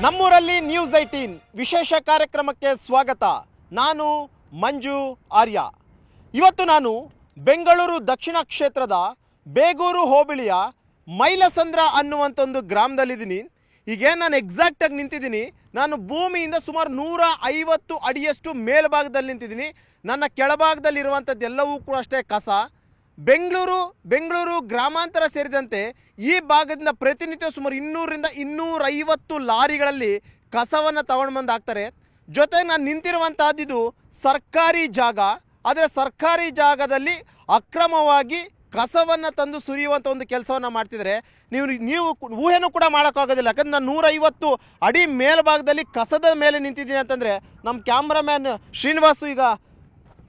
ನಮ್ಮೂರಲ್ಲಿ ನ್ಯೂಸ್ 18 ವಿಶೇಷ ಕಾರ್ಯಕ್ರಮಕ್ಕೆ ಸ್ವಾಗತ. ನಾನು ಮಂಜು ಆರ್ಯ. ಇವತ್ತು ನಾನು ಬೆಂಗಳೂರು ದಕ್ಷಿಣ ಕ್ಷೇತ್ರದ ಬೇಗೂರು ಹೋಬಳಿಯ ಮೈಲಸಂದ್ರ ಅನ್ನುವಂಥ ಒಂದು ಗ್ರಾಮದಲ್ಲಿದ್ದೀನಿ. ಈಗೇನು ನಾನು ಎಕ್ಸಾಕ್ಟಾಗಿ ನಿಂತಿದ್ದೀನಿ, ನಾನು ಭೂಮಿಯಿಂದ ಸುಮಾರು 150 ಅಡಿಯಷ್ಟು ಮೇಲ್ಭಾಗದಲ್ಲಿ ನಿಂತಿದ್ದೀನಿ. ನನ್ನ ಕೆಳಭಾಗದಲ್ಲಿರುವಂಥದ್ದೆಲ್ಲವೂ ಕೂಡ ಅಷ್ಟೇ ಕಸ. ಬೆಂಗಳೂರು ಗ್ರಾಮಾಂತರ ಸೇರಿದಂತೆ ಈ ಭಾಗದಿಂದ ಪ್ರತಿನಿತ್ಯ ಸುಮಾರು 200ರಿಂದ 250 ಲಾರಿಗಳಲ್ಲಿ ಕಸವನ್ನು ತಗೊಂಡು ಬಂದು ಹಾಕ್ತಾರೆ. ಜೊತೆಗೆ ನಾನು ನಿಂತಿರುವಂತಹದ್ದು ಸರ್ಕಾರಿ ಜಾಗ. ಆದರೆ ಸರ್ಕಾರಿ ಜಾಗದಲ್ಲಿ ಅಕ್ರಮವಾಗಿ ಕಸವನ್ನು ತಂದು ಸುರಿಯುವಂಥ ಒಂದು ಕೆಲಸವನ್ನು ಮಾಡ್ತಿದ್ದಾರೆ. ನೀವು ಊಹೆನೂ ಕೂಡ ಮಾಡೋಕ್ಕಾಗೋದಿಲ್ಲ. ಯಾಕಂದ್ರೆ ನಾನು 150 ಅಡಿ ಮೇಲ್ಭಾಗದಲ್ಲಿ ಕಸದ ಮೇಲೆ ನಿಂತಿದ್ದೀನಿ ಅಂತಂದರೆ ನಮ್ಮ ಕ್ಯಾಮ್ರಾಮ್ಯಾನ್ ಶ್ರೀನಿವಾಸು ಈಗ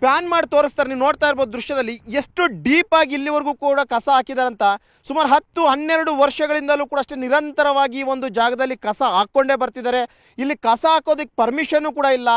ಪ್ಯಾನ್ ಮಾಡಿ ತೋರಿಸ್ತಾರೆ. ನೀವು ನೋಡ್ತಾ ಇರ್ಬೋದು ದೃಶ್ಯದಲ್ಲಿ ಎಷ್ಟು ಡೀಪಾಗಿ ಇಲ್ಲಿವರೆಗೂ ಕೂಡ ಕಸ ಹಾಕಿದಾರಂತ. ಸುಮಾರು 10-12 ವರ್ಷಗಳಿಂದಲೂ ಕೂಡ ಅಷ್ಟೇ ನಿರಂತರವಾಗಿ ಈ ಒಂದು ಜಾಗದಲ್ಲಿ ಕಸ ಹಾಕ್ಕೊಂಡೇ ಬರ್ತಿದ್ದಾರೆ. ಇಲ್ಲಿ ಕಸ ಹಾಕೋದಕ್ಕೆ ಪರ್ಮಿಷನ್ನು ಕೂಡ ಇಲ್ಲ.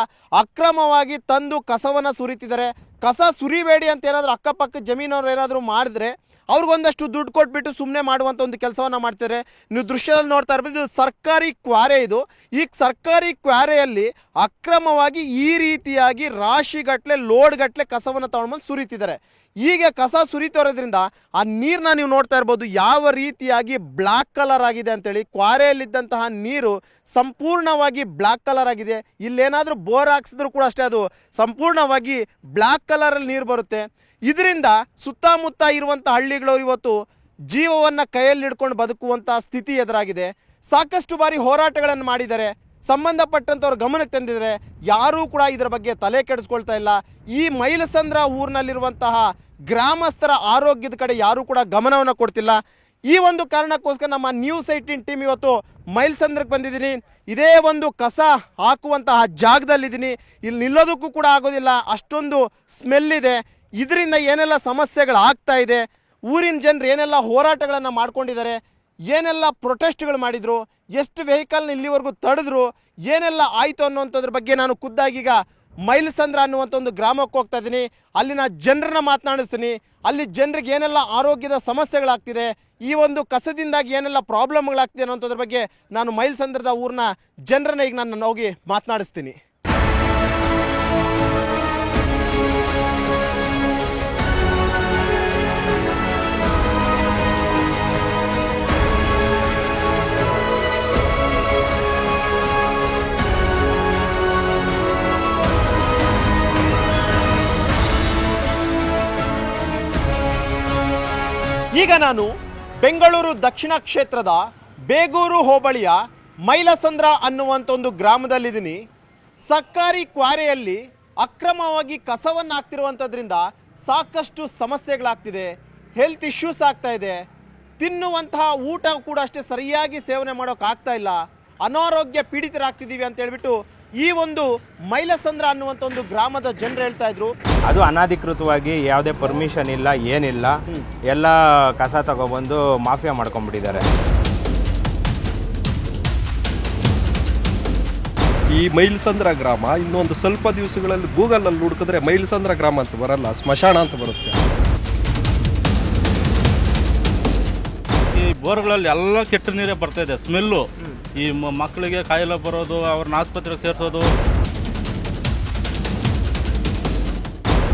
ಅಕ್ರಮವಾಗಿ ತಂದು ಕಸವನ್ನು ಸುರಿತಿದ್ದಾರೆ. ಕಸ ಸುರಿಬೇಡಿ ಅಂತ ಏನಾದರೂ ಅಕ್ಕಪಕ್ಕ ಜಮೀನವ್ರು ಏನಾದರೂ ಮಾಡಿದ್ರೆ ಅವ್ರಿಗೊಂದಷ್ಟು ದುಡ್ಡು ಕೊಟ್ಬಿಟ್ಟು ಸುಮ್ಮನೆ ಮಾಡುವಂಥ ಒಂದು ಕೆಲಸವನ್ನು ಮಾಡ್ತಾರೆ. ನೀವು ದೃಶ್ಯದಲ್ಲಿ ನೋಡ್ತಾ ಇರ್ಬೋದು, ಇದು ಸರ್ಕಾರಿ ಕ್ವಾರೆ. ಇದು ಈ ಸರ್ಕಾರಿ ಕ್ವಾರೆಯಲ್ಲಿ ಅಕ್ರಮವಾಗಿ ಈ ರೀತಿಯಾಗಿ ರಾಶಿಗಟ್ಟಲೆ ಲೋಡ್ಗಟ್ಟಲೆ ಕಸವನ್ನು ತಗೊಂಡ್ಬಂದು ಸುರಿತಿದ್ದಾರೆ. ಹೀಗೆ ಕಸ ಸುರಿತಿರೋದ್ರಿಂದ ಆ ನೀರನ್ನ ನೀವು ನೋಡ್ತಾ ಇರ್ಬೋದು ಯಾವ ರೀತಿಯಾಗಿ ಬ್ಲ್ಯಾಕ್ ಕಲರ್ ಆಗಿದೆ ಅಂತೇಳಿ. ಕ್ವಾರೆಯಲ್ಲಿದ್ದಂತಹ ನೀರು ಸಂಪೂರ್ಣವಾಗಿ ಬ್ಲ್ಯಾಕ್ ಕಲರ್ ಆಗಿದೆ. ಇಲ್ಲೇನಾದರೂ ಬೋರ್ ಹಾಕ್ಸಿದ್ರು ಕೂಡ ಅಷ್ಟೇ ಅದು ಸಂಪೂರ್ಣವಾಗಿ ಬ್ಲ್ಯಾಕ್ ಕಲರಲ್ಲಿ ನೀರು ಬರುತ್ತೆ. ಇದರಿಂದ ಸುತ್ತಮುತ್ತ ಇರುವಂಥ ಹಳ್ಳಿಗಳವರು ಇವತ್ತು ಜೀವವನ್ನು ಕೈಯಲ್ಲಿ ಹಿಡ್ಕೊಂಡು ಬದುಕುವಂಥ ಸ್ಥಿತಿ ಎದುರಾಗಿದೆ. ಸಾಕಷ್ಟು ಬಾರಿ ಹೋರಾಟಗಳನ್ನು ಮಾಡಿದ್ದಾರೆ, ಸಂಬಂಧಪಟ್ಟಂಥವ್ರ ಗಮನಕ್ಕೆ ತಂದಿದ್ದಾರೆ. ಯಾರೂ ಕೂಡ ಇದರ ಬಗ್ಗೆ ತಲೆ ಕೆಡಿಸ್ಕೊಳ್ತಾ ಇಲ್ಲ. ಈ ಮೈಲಸಂದ್ರ ಊರಿನಲ್ಲಿರುವಂತಹ ಗ್ರಾಮಸ್ಥರ ಆರೋಗ್ಯದ ಕಡೆ ಯಾರೂ ಕೂಡ ಗಮನವನ್ನು ಕೊಡ್ತಿಲ್ಲ. ಈ ಒಂದು ಕಾರಣಕ್ಕೋಸ್ಕರ ನಮ್ಮ ನ್ಯೂಸ್ 18 ಟೀಮ್ ಇವತ್ತು ಮೈಲಸಂದ್ರಕ್ಕೆ ಬಂದಿದ್ದೀನಿ. ಇದೇ ಒಂದು ಕಸ ಹಾಕುವಂತಹ ಜಾಗದಲ್ಲಿದ್ದೀನಿ. ಇಲ್ಲಿ ನಿಲ್ಲೋದಕ್ಕೂ ಕೂಡ ಆಗೋದಿಲ್ಲ, ಅಷ್ಟೊಂದು ಸ್ಮೆಲ್ ಇದೆ. ಇದರಿಂದ ಏನೆಲ್ಲ ಸಮಸ್ಯೆಗಳು ಆಗ್ತಾ ಇದೆ, ಊರಿನ ಜನರು ಏನೆಲ್ಲ ಹೋರಾಟಗಳನ್ನು ಮಾಡ್ಕೊಂಡಿದ್ದಾರೆ, ಏನೆಲ್ಲ ಪ್ರೊಟೆಸ್ಟ್ಗಳು ಮಾಡಿದರು, ಎಷ್ಟು ವೆಹಿಕಲ್ನ ಇಲ್ಲಿವರೆಗೂ ತಡೆದ್ರು, ಏನೆಲ್ಲ ಆಯಿತು ಅನ್ನುವಂಥದ್ರ ಬಗ್ಗೆ ನಾನು ಖುದ್ದಾಗೀಗ ಮೈಲಸಂದ್ರ ಅನ್ನುವಂಥ ಒಂದು ಗ್ರಾಮಕ್ಕೆ ಹೋಗ್ತಾ ಇದ್ದೀನಿ. ಅಲ್ಲಿನ ಜನರನ್ನ ಮಾತನಾಡಿಸ್ತೀನಿ. ಅಲ್ಲಿ ಜನರಿಗೆ ಏನೆಲ್ಲ ಆರೋಗ್ಯದ ಸಮಸ್ಯೆಗಳಾಗ್ತಿದೆ, ಈ ಒಂದು ಕಸದಿಂದಾಗಿ ಏನೆಲ್ಲ ಪ್ರಾಬ್ಲಮ್ಗಳಾಗ್ತಿದೆ ಅನ್ನೋಂಥದ್ರ ಬಗ್ಗೆ ನಾನು ಮೈಲಸಂದ್ರದ ಊರಿನ ಜನರನ್ನ ಈಗ ನಾನು ಹೋಗಿ ಮಾತನಾಡಿಸ್ತೀನಿ. ಈಗ ನಾನು ಬೆಂಗಳೂರು ದಕ್ಷಿಣ ಕ್ಷೇತ್ರದ ಬೇಗೂರು ಹೋಬಳಿಯ ಮೈಲಸಂದ್ರ ಅನ್ನುವಂಥ ಒಂದು ಗ್ರಾಮದಲ್ಲಿದ್ದೀನಿ. ಸರ್ಕಾರಿ ಕ್ವಾರೆಯಲ್ಲಿ ಅಕ್ರಮವಾಗಿ ಕಸವನ್ನು ಹಾಕ್ತಿರುವಂಥದ್ರಿಂದ ಸಾಕಷ್ಟು ಸಮಸ್ಯೆಗಳಾಗ್ತಿದೆ. ಹೆಲ್ತ್ ಇಶ್ಯೂಸ್ ಆಗ್ತಾ ಇದೆ. ತಿನ್ನುವಂತಹ ಊಟ ಕೂಡ ಅಷ್ಟೇ ಸರಿಯಾಗಿ ಸೇವನೆ ಮಾಡೋಕ್ಕಾಗ್ತಾ ಇಲ್ಲ. ಅನಾರೋಗ್ಯ ಪೀಡಿತರಾಗ್ತಿದ್ದೀವಿ ಅಂತ ಹೇಳ್ಬಿಟ್ಟು ಈ ಒಂದು ಮೈಲಸಂದ್ರ ಅನ್ನುವಂಥ ಒಂದು ಗ್ರಾಮದ ಜನರು ಹೇಳ್ತಾ ಇದ್ರು. ಅದು ಅನಧಿಕೃತವಾಗಿ ಯಾವುದೇ ಪರ್ಮಿಷನ್ ಇಲ್ಲ, ಏನಿಲ್ಲ, ಎಲ್ಲ ಕಸ ತಗೊಬಂದು ಮಾಫಿಯಾ ಮಾಡ್ಕೊಂಡ್ಬಿಟ್ಟಿದ್ದಾರೆ. ಈ ಮೈಲಸಂದ್ರ ಗ್ರಾಮ ಇನ್ನೊಂದು ಸ್ವಲ್ಪ ದಿವಸಗಳಲ್ಲಿ ಗೂಗಲಲ್ಲಿ ಹುಡುಕಿದ್ರೆ ಮೈಲಸಂದ್ರ ಗ್ರಾಮ ಅಂತ ಬರಲ್ಲ, ಸ್ಮಶಾನ ಅಂತ ಬರುತ್ತೆ. ಈ ಬೋರ್ಗಳಲ್ಲಿ ಎಲ್ಲ ಕೆಟ್ಟ ನೀರೇ ಬರ್ತಾ ಇದೆ. ಸ್ಮೆಲ್ಲು, ಈ ಮಕ್ಕಳಿಗೆ ಕಾಯಿಲೆ ಬರೋದು, ಅವ್ರನ್ನ ಆಸ್ಪತ್ರೆಗೆ ಸೇರಿಸೋದು.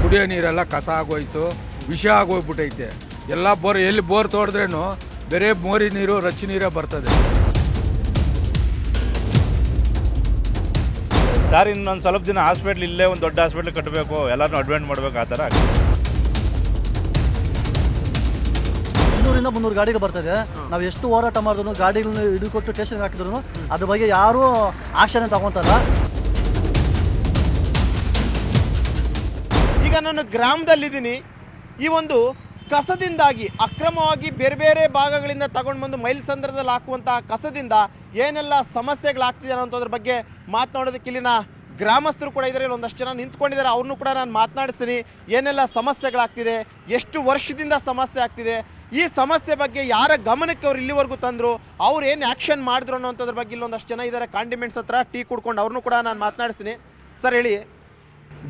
ಕುಡಿಯೋ ನೀರೆಲ್ಲ ಕಸ ಆಗೋಯ್ತು, ವಿಷ ಆಗೋಗ್ಬಿಟ್ಟೈತೆ. ಎಲ್ಲ ಬೋರ್ ಎಲ್ಲಿ ಬೋರ್ ತೋಡಿದ್ರೇನು ಬೇರೆ ಮೋರಿ ನೀರು ರಚ್ಚಿ ನೀರೇ ಬರ್ತದೆ. ಸರ್ ಇನ್ನೊಂದು ಸ್ವಲ್ಪ ದಿನ ಹಾಸ್ಪಿಟ್ಲ್ ಇಲ್ಲೇ ಒಂದು ದೊಡ್ಡ ಹಾಸ್ಪಿಟ್ಲ್ ಕಟ್ಟಬೇಕು, ಎಲ್ಲರನ್ನೂ ಅಡ್ಮಿಟ್ ಮಾಡಬೇಕು, ಆ ಥರ 200-300 ಗಾಡಿಗಳು ಬರ್ತದೆ. ನಾವು ಎಷ್ಟು ಹೋರಾಟ ಮಾಡಿದ್ರು, ಗಾಡಿಗಳನ್ನ ಹಿಡಿದುಕೊಟ್ಟು ಸ್ಟೇಷನ್ಗೆ ಹಾಕಿದ್ರು ಅದ್ರ ಬಗ್ಗೆ ಯಾರೂ ಆಕ್ಷನ್ ತಗೊಂತಲ್ಲ. ಈಗ ನಾನು ಗ್ರಾಮದಲ್ಲಿದ್ದೀನಿ. ಈ ಒಂದು ಕಸದಿಂದಾಗಿ ಅಕ್ರಮವಾಗಿ ಬೇರೆ ಬೇರೆ ಭಾಗಗಳಿಂದ ತಗೊಂಡು ಬಂದು ಮೈಲಸಂದ್ರದಲ್ಲಿ ಹಾಕುವಂತಹ ಕಸದಿಂದ ಏನೆಲ್ಲ ಸಮಸ್ಯೆಗಳಾಗ್ತಿದೆ ಅನ್ನೋದ್ರ ಬಗ್ಗೆ ಮಾತನಾಡೋದಕ್ಕೆ ಇಲ್ಲಿನ ಗ್ರಾಮಸ್ಥರು ಕೂಡ ಇದ್ದಾರೆ. ಒಂದಷ್ಟು ಜನ ನಿಂತ್ಕೊಂಡಿದ್ದಾರೆ, ಅವ್ರನ್ನೂ ಕೂಡ ನಾನು ಮಾತನಾಡಿಸ್ತೀನಿ. ಏನೆಲ್ಲ ಸಮಸ್ಯೆಗಳಾಗ್ತಿದೆ, ಎಷ್ಟು ವರ್ಷದಿಂದ ಸಮಸ್ಯೆ ಆಗ್ತಿದೆ, ಈ ಸಮಸ್ಯೆ ಬಗ್ಗೆ ಯಾರ ಗಮನಕ್ಕೆ ಅವ್ರು ಇಲ್ಲಿವರೆಗೂ ತಂದರು, ಅವ್ರು ಏನು ಆ್ಯಕ್ಷನ್ ಮಾಡಿದ್ರು ಅನ್ನೋಂಥದ್ರ ಬಗ್ಗೆ ಇಲ್ಲೊಂದಷ್ಟು ಜನ ಇದ್ದಾರೆ. ಕಾಂಡಿಮೆಂಟ್ಸ್ ಹತ್ರ ಟೀ ಕುಡ್ಕೊಂಡು ಅವ್ರನ್ನೂ ಕೂಡ ನಾನು ಮಾತನಾಡಿಸ್ತೀನಿ. ಸರ್ ಹೇಳಿ,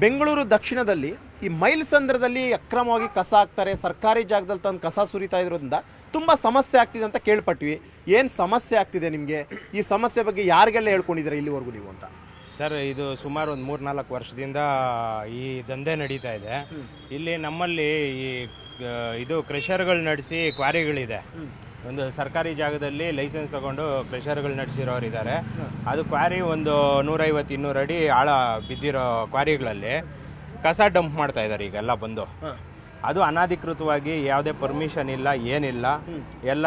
ಬೆಂಗಳೂರು ದಕ್ಷಿಣದಲ್ಲಿ ಈ ಮೈಲ್ಸಂದ್ರದಲ್ಲಿ ಅಕ್ರಮವಾಗಿ ಕಸ ಹಾಕ್ತಾರೆ, ಸರ್ಕಾರಿ ಜಾಗದಲ್ಲಿ ತಂದು ಕಸ ಸುರಿತಾ ಇರೋದ್ರಿಂದ ತುಂಬ ಸಮಸ್ಯೆ ಆಗ್ತಿದೆ ಅಂತ ಕೇಳ್ಪಟ್ವಿ. ಏನು ಸಮಸ್ಯೆ ಆಗ್ತಿದೆ ನಿಮಗೆ? ಈ ಸಮಸ್ಯೆ ಬಗ್ಗೆ ಯಾರಿಗೆಲ್ಲ ಹೇಳ್ಕೊಂಡಿದ್ದೀರಾ ಇಲ್ಲಿವರೆಗೂ ನೀವು ಅಂತ? ಸರ್, ಇದು ಸುಮಾರು ಒಂದು 3-4 ವರ್ಷದಿಂದ ಈ ದಂಧೆ ನಡೀತಾ ಇದೆ. ಇಲ್ಲಿ ನಮ್ಮಲ್ಲಿ ಈ ಇದು ಕ್ರೆಷರ್ಗಳು ನಡೆಸಿ ಕ್ವಾರಿಗಳಿದೆ. ಒಂದು ಸರ್ಕಾರಿ ಜಾಗದಲ್ಲಿ ಲೈಸೆನ್ಸ್ ತಗೊಂಡು ಕ್ರೆಷರ್ಗಳು ನಡೆಸಿರೋರಿದ್ದಾರೆ. ಅದು ಕ್ವಾರಿ ಒಂದು 150-200 ಅಡಿ ಆಳ ಬಿದ್ದಿರೋ ಕ್ವಾರಿಗಳಲ್ಲಿ ಕಸ ಡಂಪ್ ಮಾಡ್ತಾ ಇದ್ದಾರೆ ಈಗೆಲ್ಲ ಬಂದು. ಅದು ಅನಧಿಕೃತವಾಗಿ ಯಾವುದೇ ಪರ್ಮಿಷನ್ ಇಲ್ಲ, ಏನಿಲ್ಲ, ಎಲ್ಲ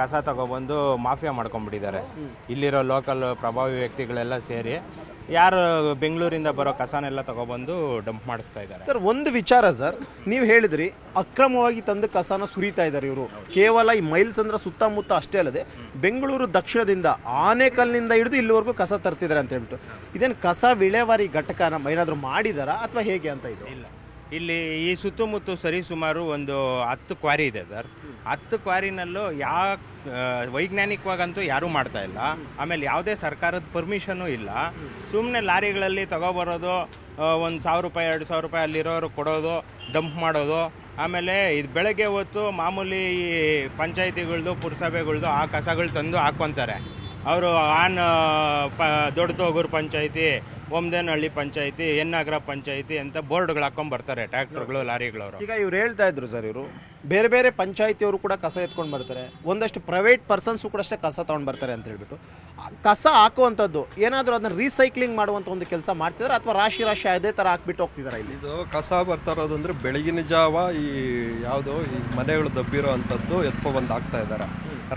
ಕಸ ತಗೊಬಂದು ಮಾಫಿಯಾ ಮಾಡ್ಕೊಂಡ್ಬಿಟ್ಟಿದ್ದಾರೆ. ಇಲ್ಲಿರೋ ಲೋಕಲ್ ಪ್ರಭಾವಿ ವ್ಯಕ್ತಿಗಳೆಲ್ಲ ಸೇರಿ ಯಾರು ಬೆಂಗಳೂರಿಂದ ಬರೋ ಕಸನೆಲ್ಲ ತಗೊಬಂದು ಡಂಪ್ ಮಾಡಿಸ್ತಾ ಇದ್ದಾರೆ. ಸರ್, ಒಂದು ವಿಚಾರ ಸರ್, ನೀವು ಹೇಳಿದ್ರಿ ಅಕ್ರಮವಾಗಿ ತಂದು ಕಸನ ಸುರಿತಾ ಇದ್ದಾರೆ ಇವರು. ಕೇವಲ ಈ ಮೈಲ್ಸಂದ್ರ ಸುತ್ತಮುತ್ತ ಅಷ್ಟೇ ಅಲ್ಲದೆ ಬೆಂಗಳೂರು ದಕ್ಷಿಣದಿಂದ ಆನೇಕಲ್ನಿಂದ ಹಿಡಿದು ಇಲ್ಲಿವರೆಗೂ ಕಸ ತರ್ತಿದ್ದಾರೆ ಅಂತ ಹೇಳ್ಬಿಟ್ಟು. ಇದೇನು ಕಸ ವಿಲೇವಾರಿ ಘಟಕನ ಏನಾದರೂ ಮಾಡಿದಾರಾ ಅಥವಾ ಹೇಗೆ ಅಂತ? ಇದು ಇಲ್ಲ, ಇಲ್ಲಿ ಈ ಸುತ್ತಮುತ್ತ ಸರಿಸುಮಾರು ಒಂದು 10 ಕ್ವಾರಿ ಇದೆ ಸರ್. 10 ಕ್ವಾರಿನಲ್ಲೂ ವೈಜ್ಞಾನಿಕವಾಗಂತೂ ಯಾರೂ ಮಾಡ್ತಾ ಇಲ್ಲ. ಆಮೇಲೆ ಯಾವುದೇ ಸರ್ಕಾರದ ಪರ್ಮಿಷನ್ನು ಇಲ್ಲ. ಸುಮ್ಮನೆ ಲಾರಿಗಳಲ್ಲಿ ತಗೊಬರೋದು, 1,000 ರೂಪಾಯಿ 2,000 ರೂಪಾಯಿ ಅಲ್ಲಿರೋರು ಕೊಡೋದು, ಡಂಪ್ ಮಾಡೋದು. ಆಮೇಲೆ ಇದು ಬೆಳಗ್ಗೆ ಹೊತ್ತು ಮಾಮೂಲಿ ಈ ಪಂಚಾಯಿತಿಗಳ್ದು ಪುರಸಭೆಗಳ್ದು ಆ ಕಸಗಳು ತಂದು ಹಾಕ್ಕೊತಾರೆ. ಅವರು ದೊಡ್ಡ ತೋಗೂರು ಪಂಚಾಯಿತಿ, ಒಮ್ದೇನಹಳ್ಳಿ ಪಂಚಾಯಿತಿ, ಎನ್ನಾಗರ ಪಂಚಾಯಿತಿ ಅಂತ ಬೋರ್ಡ್ಗಳು ಹಾಕೊಂಡು ಬರ್ತಾರೆ ಟ್ರ್ಯಾಕ್ಟರ್ಗಳು, ಲಾರಿಗಳವರು. ಈಗ ಇವ್ರು ಹೇಳ್ತಾ ಇದ್ರು ಸರ್, ಇವರು ಬೇರೆ ಬೇರೆ ಪಂಚಾಯಿತಿಯವರು ಕೂಡ ಕಸ ಎತ್ಕೊಂಡು ಬರ್ತಾರೆ, ಒಂದಷ್ಟು ಪ್ರೈವೇಟ್ ಪರ್ಸನ್ಸು ಕೂಡ ಅಷ್ಟೇ ಕಸ ತೊಗೊಂಡು ಬರ್ತಾರೆ ಅಂತ ಹೇಳ್ಬಿಟ್ಟು. ಕಸ ಹಾಕುವಂಥದ್ದು ಏನಾದರೂ ಅದನ್ನ ರೀಸೈಕ್ಲಿಂಗ್ ಮಾಡುವಂಥ ಒಂದು ಕೆಲಸ ಮಾಡ್ತಿದ್ದಾರೆ ಅಥವಾ ರಾಶಿ ರಾಶಿ ಅದೇ ಥರ ಹಾಕ್ಬಿಟ್ಟು ಹೋಗ್ತಿದ್ದಾರೆ ಇಲ್ಲಿ? ಇದು ಕಸ ಬರ್ತಾ ಇರೋದು ಅಂದರೆ ಬೆಳಗಿನ ಜಾವ ಈ ಯಾವುದೋ ಈ ಮನೆಗಳು ದಬ್ಬಿರೋ ಅಂಥದ್ದು ಎತ್ಕೊಬಂದು ಹಾಕ್ತಾ ಇದ್ದಾರೆ.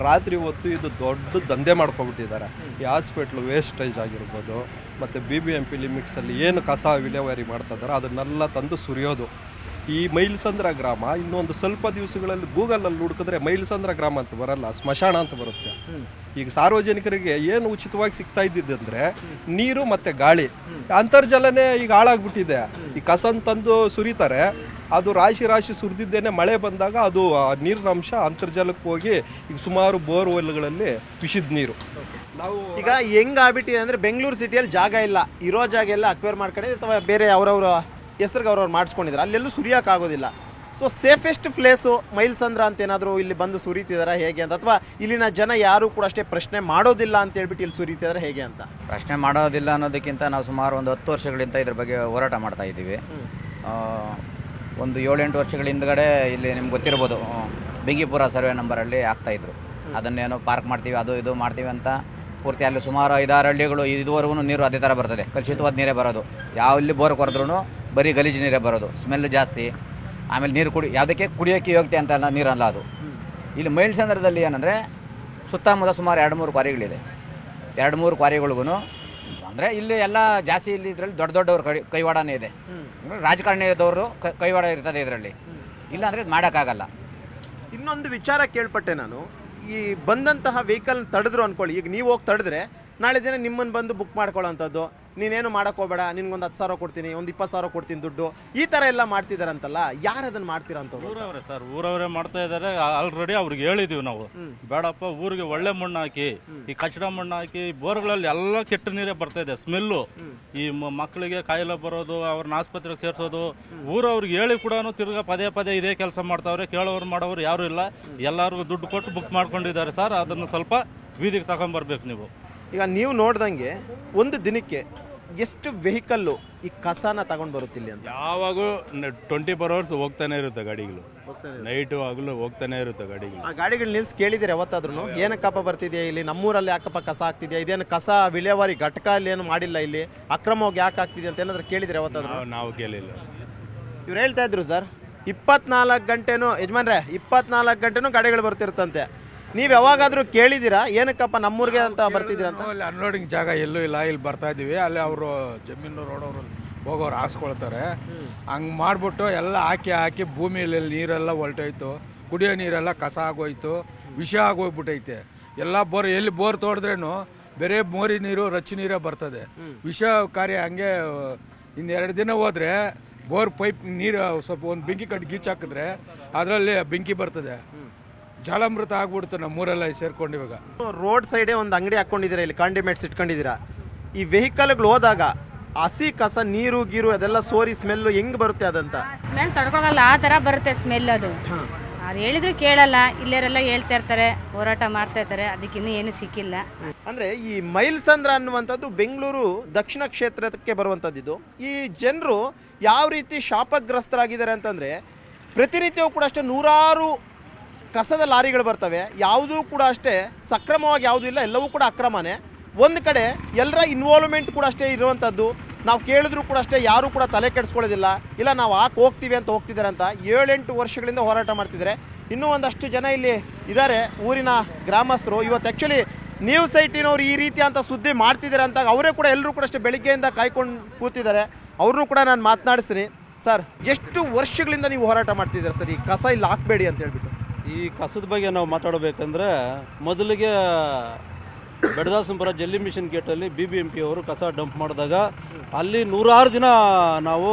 ರಾತ್ರಿ ಹೊತ್ತು ಇದು ದೊಡ್ಡ ದಂಧೆ ಮಾಡ್ಕೊಬಿಟ್ಟಿದ್ದಾರೆ. ಈ ಹಾಸ್ಪಿಟ್ಲು ವೇಸ್ಟೇಜ್ ಆಗಿರ್ಬೋದು, ಮತ್ತು BBMP ಲಿಮಿಟ್ಸಲ್ಲಿ ಏನು ಕಸ ವಿಲೇವಾರಿ ಮಾಡ್ತಾ ಇದ್ದಾರೆ ಅದನ್ನೆಲ್ಲ ತಂದು ಸುರಿಯೋದು. ಈ ಮೈಲ್ಸಂದ್ರ ಗ್ರಾಮ ಇನ್ನೊಂದು ಸ್ವಲ್ಪ ದಿವಸಗಳಲ್ಲಿ ಗೂಗಲಲ್ಲಿ ಹುಡುಕಿದ್ರೆ ಮೈಲ್ಸಂದ್ರ ಗ್ರಾಮ ಅಂತ ಬರಲ್ಲ, ಸ್ಮಶಾನ ಅಂತ ಬರುತ್ತೆ. ಈಗ ಸಾರ್ವಜನಿಕರಿಗೆ ಏನು ಉಚಿತವಾಗಿ ಸಿಗ್ತಾ ಇದ್ದಿದ್ದಂದರೆ ನೀರು ಮತ್ತು ಗಾಳಿ. ಅಂತರ್ಜಲನೇ ಈಗ ಹಾಳಾಗ್ಬಿಟ್ಟಿದೆ. ಈ ಕಸನ್ ತಂದು ಸುರಿತಾರೆ, ಅದು ರಾಶಿ ಸುರಿದಿದ್ದೇನೆ ಮಳೆ ಬಂದಾಗ ಅದು ನೀರಿನ ಅಂಶ ಅಂತರ್ಜಲಕ್ಕೆ ಹೋಗಿ ಈಗ ಸುಮಾರು ಬೋರ್ವೆಲ್ಗಳಲ್ಲಿ ವಿಷದ ನೀರು. ನಾವು ಈಗ ಹೆಂಗ್ ಆಗ್ಬಿಟ್ಟಿದೆ ಅಂದರೆ ಬೆಂಗಳೂರು ಸಿಟಿಯಲ್ಲಿ ಜಾಗ ಇಲ್ಲ, ಇರೋ ಜಾಗ ಎಲ್ಲ ಅಕ್ವೈರ್ ಮಾಡ್ಕೊಂಡಿದೆ ಅಥವಾ ಬೇರೆ ಅವರವ್ರ ಹೆಸ್ರಿಗೆ ಅವ್ರವ್ರು ಮಾಡಿಸ್ಕೊಂಡಿದ್ದಾರೆ, ಅಲ್ಲೆಲ್ಲೂ ಸುರಿಯೋಕ್ಕಾಗೋದಿಲ್ಲ. ಸೊ ಸೇಫೆಸ್ಟ್ ಪ್ಲೇಸು ಮೈಲ್ಸಂದ್ರ ಅಂತ ಏನಾದರೂ ಇಲ್ಲಿ ಬಂದು ಸುರಿತಿದಾರಾ ಹೇಗೆ ಅಂತ, ಅಥವಾ ಇಲ್ಲಿನ ಜನ ಯಾರು ಕೂಡ ಅಷ್ಟೇ ಪ್ರಶ್ನೆ ಮಾಡೋದಿಲ್ಲ ಅಂತ ಹೇಳ್ಬಿಟ್ಟು ಇಲ್ಲಿ ಸುರಿತಿದಾರೆ ಹೇಗೆ ಅಂತ? ಪ್ರಶ್ನೆ ಮಾಡೋದಿಲ್ಲ ಅನ್ನೋದಕ್ಕಿಂತ ನಾವು ಸುಮಾರು ಒಂದು 10 ವರ್ಷಗಳಿಂದ ಇದ್ರ ಬಗ್ಗೆ ಹೋರಾಟ ಮಾಡ್ತಾ ಇದ್ದೀವಿ. ಒಂದು 7-8 ವರ್ಷಗಳ ಹಿಂದ್ಗಡೆ ಇಲ್ಲಿ ನಿಮ್ಗೆ ಗೊತ್ತಿರ್ಬೋದು, ಬೆಂಗಿಪುರ ಸರ್ವೆ ನಂಬರಲ್ಲಿ ಆಗ್ತಾಯಿದ್ರು. ಅದನ್ನೇನೋ ಪಾರ್ಕ್ ಮಾಡ್ತೀವಿ, ಅದು ಇದು ಮಾಡ್ತೀವಿ ಅಂತ ಪೂರ್ತಿ ಅಲ್ಲಿ ಸುಮಾರು 5-6 ಹಳ್ಳಿಗಳು ಇದುವರೆಗೂ ನೀರು ಅದೇ ಥರ ಬರ್ತದೆ. ಕಲುಷಿತವಾದ ನೀರೇ ಬರೋದು. ಇಲ್ಲಿ ಬೋರ್ ಕೊರೆದ್ರೂ ಬರೀ ಗಲೀಜು ನೀರೇ ಬರೋದು, ಸ್ಮೆಲ್ ಜಾಸ್ತಿ. ಆಮೇಲೆ ನೀರು ಯಾವುದಕ್ಕೆ ಕುಡಿಯೋಕ್ಕೆ ಯೋಗ್ಯತೆ ಅಂತ ಅಲ್ಲ, ನೀರಲ್ಲ ಅದು. ಇಲ್ಲಿ ಮೈಲ್ಸಂದ್ರದಲ್ಲಿ ಏನಂದರೆ ಸುತ್ತಮುತ್ತ ಸುಮಾರು 2-3 ಕ್ವಾರಿಗಳಿದೆ. 2-3 ಕ್ವಾರಿಗಳಿಗೂ ಅಂದರೆ ಇಲ್ಲಿ ಎಲ್ಲ ಜಾಸ್ತಿ ಇಲ್ಲಿ ಇದರಲ್ಲಿ ದೊಡ್ಡವ್ರ ಕೈವಾಡನೇ ಇದೆ. ರಾಜಕಾರಣಿಯದವರು ಕೈವಾಡ ಇರ್ತದೆ ಇದರಲ್ಲಿ. ಇಲ್ಲ ಅಂದರೆ ಇದು ಮಾಡೋಕ್ಕಾಗಲ್ಲ. ಇನ್ನೊಂದು ವಿಚಾರ ಕೇಳ್ಪಟ್ಟೆ ನಾನು, ಈ ಬಂದಂತಹ ವೆಹಿಕಲ್ ತಡೆದ್ರು ಅನ್ಕೊಳ್ಳಿ, ಈಗ ನೀವು ಹೋಗಿ ತಡೆದ್ರೆ ನಾಳೆ ದಿನ ನಿಮ್ಮನ್ನು ಬಂದು ಬುಕ್ ಮಾಡ್ಕೊಳ್ಳೋಂಥದ್ದು, ನೀನೇನು ಮಾಡೋಕ್ಕೆ ಹೋಗಬೇಡ, ನಿನ್ಗೊಂದು 10,000 ಕೊಡ್ತೀನಿ, ಒಂದು 20,000 ಕೊಡ್ತೀನಿ ದುಡ್ಡು, ಈ ಥರ ಎಲ್ಲ ಮಾಡ್ತಿದಾರಂತಲ್ಲ, ಯಾರು ಅದನ್ನು ಮಾಡ್ತೀರಾ ಅಂತ? ಊರವರೇ ಸರ್, ಊರವರೇ ಮಾಡ್ತಾ ಇದ್ದಾರೆ. ಆಲ್ರೆಡಿ ಅವ್ರಿಗೆ ಹೇಳಿದೀವಿ ನಾವು, ಬೇಡಪ್ಪ ಊರಿಗೆ ಒಳ್ಳೆ ಮಣ್ಣು ಹಾಕಿ, ಈ ಕಚಡ ಮಣ್ಣು ಹಾಕಿ, ಬೋರ್ಗಳಲ್ಲಿ ಎಲ್ಲ ಕೆಟ್ಟ ನೀರೇ ಬರ್ತಾ ಇದೆ, ಸ್ಮೆಲ್ಲು. ಈ ಮಕ್ಕಳಿಗೆ ಕಾಯಿಲೆ ಬರೋದು, ಅವ್ರನ್ನ ಆಸ್ಪತ್ರೆಗೆ ಸೇರಿಸೋದು. ಊರವ್ರಿಗೆ ಹೇಳಿ ಕೂಡ ತಿರ್ಗಾ ಪದೇ ಇದೇ ಕೆಲಸ ಮಾಡ್ತಾವ್ರೆ. ಕೇಳೋರು ಮಾಡೋರು ಯಾರು ಇಲ್ಲ, ಎಲ್ಲರಿಗೂ ದುಡ್ಡು ಕೊಟ್ಟು ಬುಕ್ ಮಾಡ್ಕೊಂಡಿದ್ದಾರೆ ಸರ್. ಅದನ್ನು ಸ್ವಲ್ಪ ಬೀದಿಗೆ ತಗೊಂಡ್ಬರ್ಬೇಕು ನೀವು. ಈಗ ನೀವು ನೋಡ್ದಂಗೆ ಒಂದು ದಿನಕ್ಕೆ ಎಷ್ಟು ವೆಹಿಕಲ್ಲು ಈ ಕಸನ ತಗೊಂಡು ಬರುತ್ತಿಲ್ಲ ಅಂತ? ಯಾವಾಗೂ 24 hours ಹೋಗ್ತಾನೆ ಇರುತ್ತೆ ಗಾಡಿಗಳು, ನೈಟು ಆಗಲು ಹೋಗ್ತಾನೆ ಇರುತ್ತೆ ಗಾಡಿಗಳು. ಆ ಗಾಡಿಗಳು ನಿಲ್ಸಿ ಕೇಳಿದಿರ ಯಾವತ್ತಾದ್ರೂ ಏನಕ್ಕಪ್ಪ ಬರ್ತಿದ್ಯಾ ಇಲ್ಲಿ, ನಮ್ಮೂರಲ್ಲಿ ಯಾಕಪ್ಪ ಕಸ ಆಗ್ತಿದ್ಯಾ, ಇದೇನು ಕಸ ವಿಲೇವಾರಿ ಘಟಕ ಅಲ್ಲಿ ಏನು ಮಾಡಿಲ್ಲ, ಇಲ್ಲಿ ಅಕ್ರಮವಾಗಿ ಯಾಕೆ ಆಗ್ತಿದೆ ಅಂತ ಏನಾದ್ರು ಕೇಳಿದ್ರೆ ಯಾವತ್ತಾದ್ರೂ? ನಾವು ಕೇಳಿಲ್ಲ. ಇವ್ರು ಹೇಳ್ತಾ ಇದ್ರು ಸರ್, 24 ಗಂಟೆನೂ ಯಜಮಾನ್ರೆ 24 ಗಂಟೆನೂ ಗಾಡಿಗಳು ಬರ್ತಿರ್ತಂತೆ. ನೀವು ಯಾವಾಗಾದ್ರೂ ಕೇಳಿದ್ದೀರಾ ಏನಕ್ಕಪ್ಪ ನಮ್ಮೂರಿಗೆ ಅಂತ ಬರ್ತಿದ್ದೀರಾ ಅಂತ? ಅಲ್ಲಿ ಅನ್ಲೋಡಿಂಗ್ ಜಾಗ ಎಲ್ಲೂ ಇಲ್ಲ, ಇಲ್ಲಿ ಬರ್ತಾ ಇದ್ದೀವಿ. ಅಲ್ಲಿ ಅವರು ಜಮೀನು ರೋಡವರು ಹೋಗೋರು ಹಾಸ್ಕೊಳ್ತಾರೆ. ಹಂಗೆ ಮಾಡಿಬಿಟ್ಟು ಎಲ್ಲ ಹಾಕಿ ಭೂಮಿಯಲ್ಲಿ ನೀರೆಲ್ಲ ಹೊಲ್ಟೋಯ್ತು, ಕುಡಿಯೋ ನೀರೆಲ್ಲ ಕಸ ಆಗೋಯ್ತು, ವಿಷ ಆಗೋಗ್ಬಿಟ್ಟೈತೆ. ಎಲ್ಲ ಎಲ್ಲಿ ಬೋರ್ ತೋಡಿದ್ರೇನು ಬೇರೆ ಮೋರಿ ನೀರು ರಚ್ಚಿ ನೀರೇ ಬರ್ತದೆ, ವಿಷಕಾರಿ. ಹಂಗೆ ಇನ್ನು 2 ದಿನ ಹೋದರೆ ಬೋರ್ ಪೈಪ್ ನೀರು ಸ್ವಲ್ಪ ಒಂದು ಬೆಂಕಿ ಕಟ್ಟಿ ಗೀಚಾಕಿದ್ರೆ ಅದರಲ್ಲಿ ಬೆಂಕಿ ಬರ್ತದೆ, ಜಲಾಮೃತ ಆಗ್ಬಿಡ್ತು. ನಮ್ಮೂರೆಲ್ಲ ಸೇರ್ಕೊಂಡು ಇವಾಗ ರೋಡ್ ಸೈಡೇ ಒಂದು ಅಂಗಡಿ ಹಾಕ್ಕೊಂಡಿದ್ದೀರಾ, ಇಲ್ಲಿ ಕಾಂಡಿಮೆಂಟ್ಸ್ ಇಟ್ಕೊಂಡಿದ್ದೀರಾ. ಈ ವೆಹಿಕಲ್ಗಳು ಹೋದಾಗ ಹಸಿ ಕಸ ನೀರು ಗೀರು ಅದೆಲ್ಲ ಸೋರಿ ಸ್ಮೆಲ್ಲು ಹೆಂಗ್ ಬರುತ್ತೆ ಅದಂತ? ಸ್ಮೆಲ್ ತಡ್ಕೊಳಲ್ಲ, ಆ ಥರ ಬರುತ್ತೆ ಸ್ಮೆಲ್. ಅದು ಅವ್ರು ಹೇಳಿದ್ರು ಕೇಳಲ್ಲ. ಇಲ್ಲೇರೆಲ್ಲ ಹೇಳ್ತಾ ಇರ್ತಾರೆ, ಹೋರಾಟ ಮಾಡ್ತಾ ಇರ್ತಾರೆ, ಅದಕ್ಕಿನ್ನೂ ಏನು ಸಿಕ್ಕಿಲ್ಲ. ಅಂದರೆ ಈ ಮೈಲ್ಸಂದ್ರ ಅನ್ನುವಂಥದ್ದು ಬೆಂಗಳೂರು ದಕ್ಷಿಣ ಕ್ಷೇತ್ರಕ್ಕೆ ಬರುವಂಥದ್ದು. ಈ ಜನರು ಯಾವ ರೀತಿ ಶಾಪಗ್ರಸ್ತರಾಗಿದ್ದಾರೆ ಅಂತಂದರೆ, ಪ್ರತಿನಿತ್ಯವೂ ಕೂಡ ಅಷ್ಟೇ ನೂರಾರು ಕಸದ ಲಾರಿಗಳು ಬರ್ತವೆ. ಯಾವುದೂ ಕೂಡ ಅಷ್ಟೇ ಸಕ್ರಮವಾಗಿ ಯಾವುದೂ ಇಲ್ಲ, ಎಲ್ಲವೂ ಕೂಡ ಅಕ್ರಮನೇ. ಒಂದು ಕಡೆ ಎಲ್ಲರ ಇನ್ವಾಲ್ವ್ಮೆಂಟ್ ಕೂಡ ಅಷ್ಟೇ ಇರುವಂಥದ್ದು. ನಾವು ಕೇಳಿದ್ರು ಕೂಡ ಅಷ್ಟೇ ಯಾರೂ ಕೂಡ ತಲೆ ಕೆಡಿಸ್ಕೊಳ್ಳೋದಿಲ್ಲ. ಇಲ್ಲ ನಾವು ಹೋಗ್ತೀವಿ ಅಂತ ಹೋಗ್ತಿದ್ದಾರೆ ಅಂತ 7-8 ವರ್ಷಗಳಿಂದ ಹೋರಾಟ ಮಾಡ್ತಿದ್ದಾರೆ. ಇನ್ನೂ ಒಂದಷ್ಟು ಜನ ಇಲ್ಲಿ ಇದ್ದಾರೆ ಊರಿನ ಗ್ರಾಮಸ್ಥರು. ಇವತ್ತು ಆ್ಯಕ್ಚುಲಿ ನ್ಯೂಸ್ 18ನವ್ರು ಈ ರೀತಿ ಅಂತ ಸುದ್ದಿ ಮಾಡ್ತಿದ್ದಾರೆ ಅಂತ ಅವರೇ ಕೂಡ ಎಲ್ಲರೂ ಕೂಡ ಅಷ್ಟೇ ಬೆಳಿಗ್ಗೆಯಿಂದ ಕಾಯ್ಕೊಂಡು ಕೂತಿದ್ದಾರೆ. ಅವ್ರನ್ನೂ ಕೂಡ ನಾನು ಮಾತನಾಡಿಸ್ತೀನಿ. ಸರ್, ಎಷ್ಟು ವರ್ಷಗಳಿಂದ ನೀವು ಹೋರಾಟ ಮಾಡ್ತಿದ್ದೀರಾ ಸರ್ ಈ ಕಸ ಇಲ್ಲಿ ಹಾಕಬೇಡಿ ಅಂತ ಹೇಳ್ಬಿಟ್ಟು? ಈ ಕಸದ ಬಗ್ಗೆ ನಾವು ಮಾತಾಡಬೇಕಂದ್ರೆ ಮೊದಲಿಗೆ ಬೆಡದಾಸಂಪುರ ಜಲ್ಲಿ ಮಿಷನ್ ಗೇಟಲ್ಲಿ BBMP ಅವರು ಕಸ ಡಂಪ್ ಮಾಡಿದಾಗ ಅಲ್ಲಿ 106 ದಿನ ನಾವು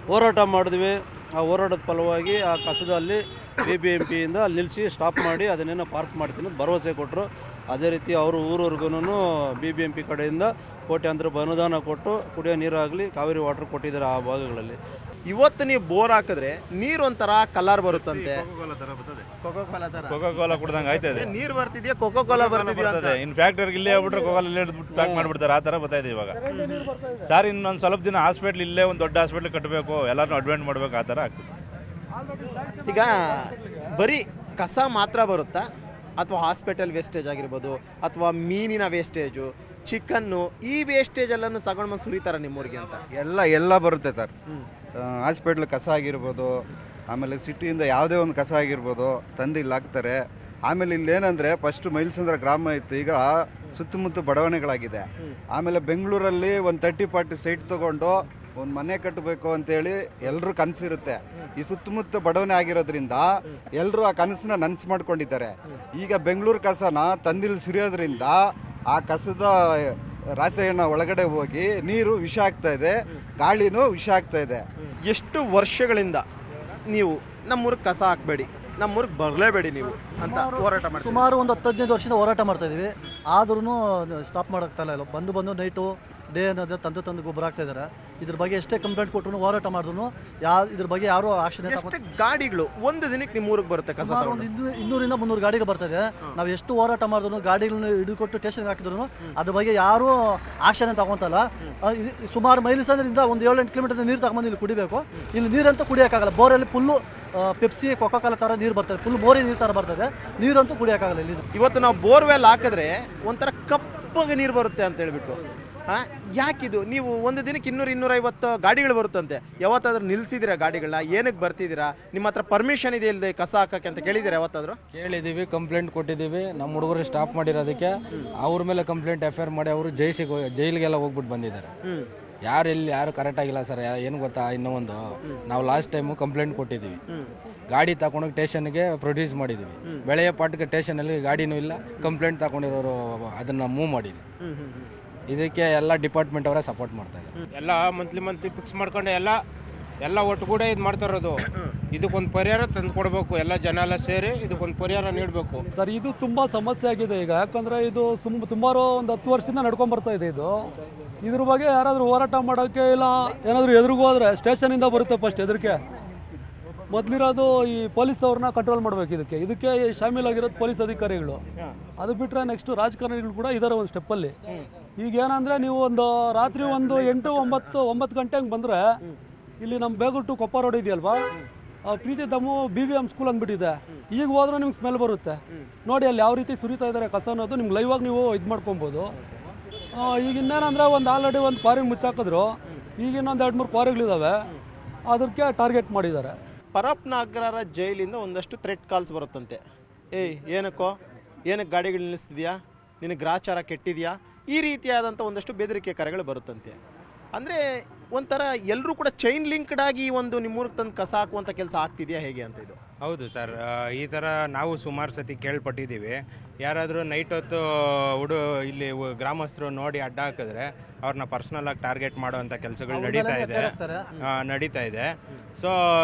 ಹೋರಾಟ ಮಾಡಿದ್ವಿ. ಆ ಹೋರಾಟದ ಫಲವಾಗಿ ಆ ಕಸದಲ್ಲಿ BBMPಯಿಂದ ಅಲ್ಲಿ ನಿಲ್ಲಿಸಿ ಸ್ಟಾಪ್ ಮಾಡಿ ಅದನ್ನೇನೋ ಪಾರ್ಕ್ ಮಾಡ್ತೀನಿ ಅಂತ ಭರವಸೆ ಕೊಟ್ಟರು. ಅದೇ ರೀತಿ ಅವರು ಊರವರೆಗೂ BBMP ಕಡೆಯಿಂದ ಕೋಟ್ಯಾಂತರ ಅನುದಾನ ಕೊಟ್ಟು ಕುಡಿಯೋ ನೀರಾಗಲಿ ಕಾವೇರಿ ವಾಟರ್ ಕೊಟ್ಟಿದ್ದಾರೆ ಆ ಭಾಗಗಳಲ್ಲಿ. ಇವತ್ತು ನೀವು ಬೋರ್ ಹಾಕಿದ್ರೆ ನೀರು ಒಂಥರ ಕಲರ್ ಬರುತ್ತಂತೆ. ಕೋಕೋ ಕೋಲಾ ಕುಡ್ದಂಗೆ ಆಯ್ತದೆ. ನೀರು ಬರ್ತಿದ್ಯಾ, ಕೋಕೋ ಕೋಲಾ ಬರ್ತಿದ್ಯಾ? ಇನ್ ಫ್ಯಾಕ್ಟರಿ ಇಲ್ಲೇ ಆಗ್ಬಿಟ್ರೆ ಕೋಕೋ ಇಲ್ಲೇ ಪ್ಯಾಕ್ ಮಾಡ್ಬಿಡ್ತಾರೆ. ಆ ತರ ಬರ್ತಾಯಿದೆ ಇವಾಗ. ಸರ್, ಇನ್ನೊಂದು ಸ್ವಲ್ಪ ದಿನ ಹಾಸ್ಪಿಟ್ಲ್ ಇಲ್ಲೇ ಒಂದು ದೊಡ್ಡ ಹಾಸ್ಪಿಟ್ಲ್ ಕಟ್ಟಬೇಕು, ಎಲ್ಲರೂ ಅಡ್ಮಿಟ್ ಮಾಡ್ಬೇಕು, ಆ ಥರ ಆಗ್ತದೆ. ಈಗ ಬರೀ ಕಸ ಮಾತ್ರ ಬರುತ್ತಾ, ಅಥವಾ ಹಾಸ್ಪಿಟಲ್ ವೇಸ್ಟೇಜ್ ಆಗಿರ್ಬೋದು, ಅಥವಾ ಮೀನಿನ ವೇಸ್ಟೇಜು, ಚಿಕನ್ನು, ಈ ವೇಸ್ಟೇಜ್ ಎಲ್ಲನೂ ತಗೊಂಡು ಬಂದು ಸುರಿತಾರ ನಿಮ್ಮೂರಿಗೆ ಅಂತ? ಎಲ್ಲ ಬರುತ್ತೆ ಸರ್. ಹಾಸ್ಪಿಟ್ಲ್ ಕಸ ಆಗಿರ್ಬೋದು, ಆಮೇಲೆ ಸಿಟಿಯಿಂದ ಯಾವುದೇ ಒಂದು ಕಸ ಆಗಿರ್ಬೋದು ತಂದು ಇಲ್ಲಿ ಹಾಕ್ತಾರೆ. ಆಮೇಲೆ ಇಲ್ಲೇನಂದರೆ ಫಸ್ಟ್ ಮೈಲ್ಸಂದ್ರ ಗ್ರಾಮ ಇತ್ತು, ಈಗ ಸುತ್ತಮುತ್ತ ಬಡಾವಣೆಗಳಾಗಿದೆ. ಆಮೇಲೆ ಬೆಂಗಳೂರಲ್ಲಿ ಒಂದು 30-40 ಸೈಟ್ ತೊಗೊಂಡು ಒಂದು ಮನೆ ಕಟ್ಟಬೇಕು ಅಂತೇಳಿ ಎಲ್ಲರೂ ಕನಸಿರುತ್ತೆ. ಈ ಸುತ್ತಮುತ್ತ ಬಡವಣೆ ಆಗಿರೋದ್ರಿಂದ ಎಲ್ಲರೂ ಆ ಕನಸನ್ನ ನನಸು ಮಾಡ್ಕೊಂಡಿದ್ದಾರೆ. ಈಗ ಬೆಂಗಳೂರು ಕಸನ ತಂದಿಲ್ಲಿ ಸುರಿಯೋದ್ರಿಂದ ಆ ಕಸದ ರಾಸಾಯನ ಒಳಗಡೆ ಹೋಗಿ ನೀರು ವಿಷ ಆಗ್ತಾ ಇದೆ, ಗಾಳಿನೂ ವಿಷ ಆಗ್ತಾ ಇದೆ. ಎಷ್ಟು ವರ್ಷಗಳಿಂದ ನೀವು ನಮ್ಮೂರಿಗೆ ಕಸ ಹಾಕಬೇಡಿ, ನಮ್ಮೂರಿಗೆ ಬರಲೇಬೇಡಿ ನೀವು ಅಂತ ಹೋರಾಟ ಮಾಡಿ? ಸುಮಾರು ಒಂದು 10-15 ವರ್ಷದಿಂದ ಹೋರಾಟ ಮಾಡ್ತಾ ಇದೀವಿ. ಆದ್ರೂ ಸ್ಟಾಪ್ ಮಾಡೋಕ್ತಾಯಿಲ್ಲ. ಇಲ್ಲ ಬಂದು ನೈಟು ಡೇ ಅನ್ನೋದು ತಂದು ಗೊಬ್ಬರ ಆಗ್ತಾ ಇದ್ದಾರೆ. ಇದ್ರ ಬಗ್ಗೆ ಎಷ್ಟೇ ಕಂಪ್ಲೇಂಟ್ ಕೊಟ್ಟರು, ಹೋರಾಟ ಮಾಡಿದ್ರು ಇದ್ರ ಬಗ್ಗೆ ಯಾರು ಆಕ್ಷನ್. ಗಾಡಿಗಳು ಒಂದು ದಿನಕ್ಕೆ ನಿಮ್ಮ ಊರಿಗೆ ಬರುತ್ತೆ ಕಸ? 200-300 ಗಾಡಿಗಳು ಬರ್ತದೆ. ನಾವು ಎಷ್ಟು ಹೋರಾಟ ಮಾಡಿದ್ರು, ಗಾಡಿಗಳನ್ನ ಹಿಡಿದುಕೊಟ್ಟು ಸ್ಟೇಷನ್ಗೆ ಹಾಕಿದ್ರು ಅದ್ರ ಬಗ್ಗೆ ಯಾರೂ ಆಕ್ಷನ್ ತಗೊಂತಲ್ಲ. ಸುಮಾರು ಮೈಲಿಸಂದ್ರಿಂದ ಒಂದು 7-8 ಕಿಲೋಮೀಟರ್ ನೀರು ತಗೊಂಬಂದು ಇಲ್ಲಿ ಕುಡಿಬೇಕು. ಇಲ್ಲಿ ನೀರಂತೂ ಕುಡಿಯೋಕ್ಕಾಗಲ್ಲ. ಬೋರಲ್ಲಿ ಫುಲ್ಲು ಪೆಪ್ಸಿ, ಕೋಕೋ ಕೋಲಾ ಥರ ನೀರು ಬರ್ತದೆ, ಫುಲ್ ಬೋರಿ ನೀರು ಥರ ಬರ್ತದೆ. ನೀರಂತೂ ಕುಡಿಯೋಕ್ಕಾಗಲ್ಲ ಇಲ್ಲಿ. ಇವತ್ತು ನಾವು ಬೋರ್ವೆಲ್ ಹಾಕಿದ್ರೆ ಒಂಥರ ಕಪ್ಪಗೆ ನೀರು ಬರುತ್ತೆ ಅಂತ ಹೇಳ್ಬಿಟ್ಟು, ಯಾಕಿದು? ನೀವು ಒಂದು ದಿನಕ್ಕೆ 200-250 ಗಾಡಿಗಳು ಬರುತ್ತಂತೆ. ಯಾವತ್ತಾದ್ರೂ ನಿಲ್ಸಿದ್ದೀರಾ ಗಾಡಿಗಳನ್ನ? ಏನಕ್ಕೆ ಬರ್ತಿದ್ದೀರಾ? ನಿಮ್ಮ ಹತ್ರ ಪರ್ಮಿಷನ್ ಇದೆ ಇಲ್ಲದೆ ಕಸ ಹಾಕಕ್ಕೆ ಅಂತ ಕೇಳಿದ್ದೀರಾ ಯಾವತ್ತಾದ್ರೂ? ಕೇಳಿದ್ದೀವಿ, ಕಂಪ್ಲೇಂಟ್ ಕೊಟ್ಟಿದ್ದೀವಿ. ನಮ್ಮ ಹುಡುಗರು ಸ್ಟಾಪ್ ಮಾಡಿರೋದಕ್ಕೆ ಅವ್ರ ಮೇಲೆ ಕಂಪ್ಲೇಂಟ್ FIR ಮಾಡಿ ಅವರು ಜೈಲಿಗೆಲ್ಲ ಹೋಗ್ಬಿಟ್ಟು ಬಂದಿದ್ದಾರೆ. ಯಾರು ಕರೆಕ್ಟ್ ಆಗಿಲ್ಲ ಸರ್. ಏನು ಗೊತ್ತಾ, ಇನ್ನೂ ಒಂದು ನಾವು ಲಾಸ್ಟ್ ಟೈಮು ಕಂಪ್ಲೇಂಟ್ ಕೊಟ್ಟಿದ್ದೀವಿ. ಗಾಡಿ ತಗೊಂಡೋಗಿ ಸ್ಟೇಷನ್ಗೆ ಪ್ರೊಡ್ಯೂಸ್ ಮಾಡಿದ್ದೀವಿ. ಬೆಳೆಯ ಪಾಟ್ಗೆ ಸ್ಟೇಷನಲ್ಲಿ ಗಾಡಿನೂ ಇಲ್ಲ, ಕಂಪ್ಲೇಂಟ್ ತಗೊಂಡಿರೋರು ಅದನ್ನು ಮೂವ್ ಮಾಡಿಲ್ಲ. ಇದಕ್ಕೆ ಎಲ್ಲ ಡಿಪಾರ್ಟ್ಮೆಂಟ್ ಅವರೇ ಸಪೋರ್ಟ್ ಮಾಡ್ತಾ ಇದ್ದಾರೆ. ಎಲ್ಲ ಮಂತ್ಲಿ ಫಿಕ್ಸ್ ಮಾಡ್ಕೊಂಡು ಎಲ್ಲ ಒಟ್ಟುಗೂಡೆ ಇದು ಮಾಡ್ತಾ ಇರೋದು. ಇದಕ್ಕೊಂದು ಪರಿಹಾರ ತಂದು ಕೊಡಬೇಕು. ಎಲ್ಲ ಜನ ಎಲ್ಲ ಸೇರಿ ಇದಕ್ಕೊಂದು ಪರಿಹಾರ ನೀಡಬೇಕು ಸರ್. ಇದು ತುಂಬ ಸಮಸ್ಯೆ ಆಗಿದೆ ಈಗ. ಯಾಕಂದರೆ ಇದು ಸುಮಾರು ಒಂದು 10 ವರ್ಷದಿಂದ ನಡ್ಕೊಂಡು ಬರ್ತಾ ಇದೆ. ಇದ್ರ ಬಗ್ಗೆ ಯಾರಾದರೂ ಹೋರಾಟ ಮಾಡೋಕ್ಕೆ ಇಲ್ಲ ಏನಾದರೂ ಎದುರಿಗೂ ಹೋದರೆ ಸ್ಟೇಷನಿಂದ ಬರುತ್ತೆ ಫಸ್ಟ್ ಎದುರಿಕೆ. ಮೊದಲಿರೋದು ಈ ಪೊಲೀಸ್ ಅವ್ರನ್ನ ಕಂಟ್ರೋಲ್ ಮಾಡಬೇಕು. ಇದಕ್ಕೆ ಶಾಮೀಲಾಗಿರೋದು ಪೊಲೀಸ್ ಅಧಿಕಾರಿಗಳು. ಅದು ಬಿಟ್ಟರೆ ನೆಕ್ಸ್ಟ್ ರಾಜಕಾರಣಿಗಳು ಕೂಡ ಇದ್ದಾರೆ ಒಂದು ಸ್ಟೆಪ್ಪಲ್ಲಿ. ಈಗ ಏನಂದರೆ ನೀವು ಒಂದು ರಾತ್ರಿ ಒಂದು 8-9 ಗಂಟೆಗೆ ಬಂದರೆ ಇಲ್ಲಿ ನಮ್ಮ ಬೇಗೂರು ಟು ಕೊಪ್ಪ ರೋಡ್ ಇದೆಯಲ್ವಾ, ಪ್ರೀತಿ ದಮ್ಮು BVM ಸ್ಕೂಲ್ ಅಂದ್ಬಿಟ್ಟಿದೆ. ಈಗ ಹೋದ್ರೆ ನಿಮ್ಗೆ ಸ್ಮೆಲ್ ಬರುತ್ತೆ ನೋಡಿ. ಅಲ್ಲಿ ಯಾವ ರೀತಿ ಸುರಿತಾ ಇದ್ದಾರೆ ಕಸ ಅನ್ನೋದು ನಿಮ್ಗೆ ಲೈವಾಗಿ ನೀವು ಇದು ಮಾಡ್ಕೊಬೋದು. ಈಗ ಇನ್ನೇನಂದರೆ ಆಲ್ರೆಡಿ ಒಂದು ಕ್ವಾರಿ ಮುಚ್ಚಾಕಿದ್ರು. ಈಗ ಇನ್ನೊಂದು 2-3 ಕ್ವಾರಿಗಳಿದ್ದಾವೆ, ಅದಕ್ಕೆ ಟಾರ್ಗೆಟ್ ಮಾಡಿದ್ದಾರೆ. ಪರಪ್ ನಗರ ಜೈಲಿಂದ ಒಂದಷ್ಟು ಥ್ರೆಟ್ ಕಾಲ್ಸ್ ಬರುತ್ತಂತೆ. ಏನಕ್ಕೆ ಗಾಡಿಗಳು ನಿಲ್ಲಿಸ್ತಿದ್ಯಾ, ನಿನಗೆ ಗ್ರಾಚಾರ ಕೆಟ್ಟಿದೆಯಾ, ಈ ರೀತಿಯಾದಂಥ ಒಂದಷ್ಟು ಬೆದರಿಕೆ ಕರೆಗಳು ಬರುತ್ತಂತೆ. ಅಂದರೆ ಒಂಥರ ಎಲ್ಲರೂ ಕೂಡ ಚೈನ್ ಲಿಂಕ್ಡ್ ಆಗಿ ಒಂದು ನಿಮ್ಮೂರಿಗೆ ತಂದು ಕಸ ಹಾಕುವಂಥ ಕೆಲಸ ಆಗ್ತಿದೆಯಾ ಹೇಗೆ ಅಂತ? ಇದು ಹೌದು ಸರ್. ಈ ಥರ ನಾವು ಸುಮಾರು ಸತಿ ಕೇಳ್ಪಟ್ಟಿದ್ದೀವಿ. ಯಾರಾದರೂ ನೈಟ್ ಹೊತ್ತು ಇಲ್ಲಿ ಗ್ರಾಮಸ್ಥರು ನೋಡಿ ಅಡ್ಡ ಹಾಕಿದ್ರೆ ಅವ್ರನ್ನ ಪರ್ಸ್ನಲಾಗಿ ಟಾರ್ಗೆಟ್ ಮಾಡೋವಂಥ ಕೆಲಸಗಳು ನಡೀತಾ ಇದೆ. ಸೊ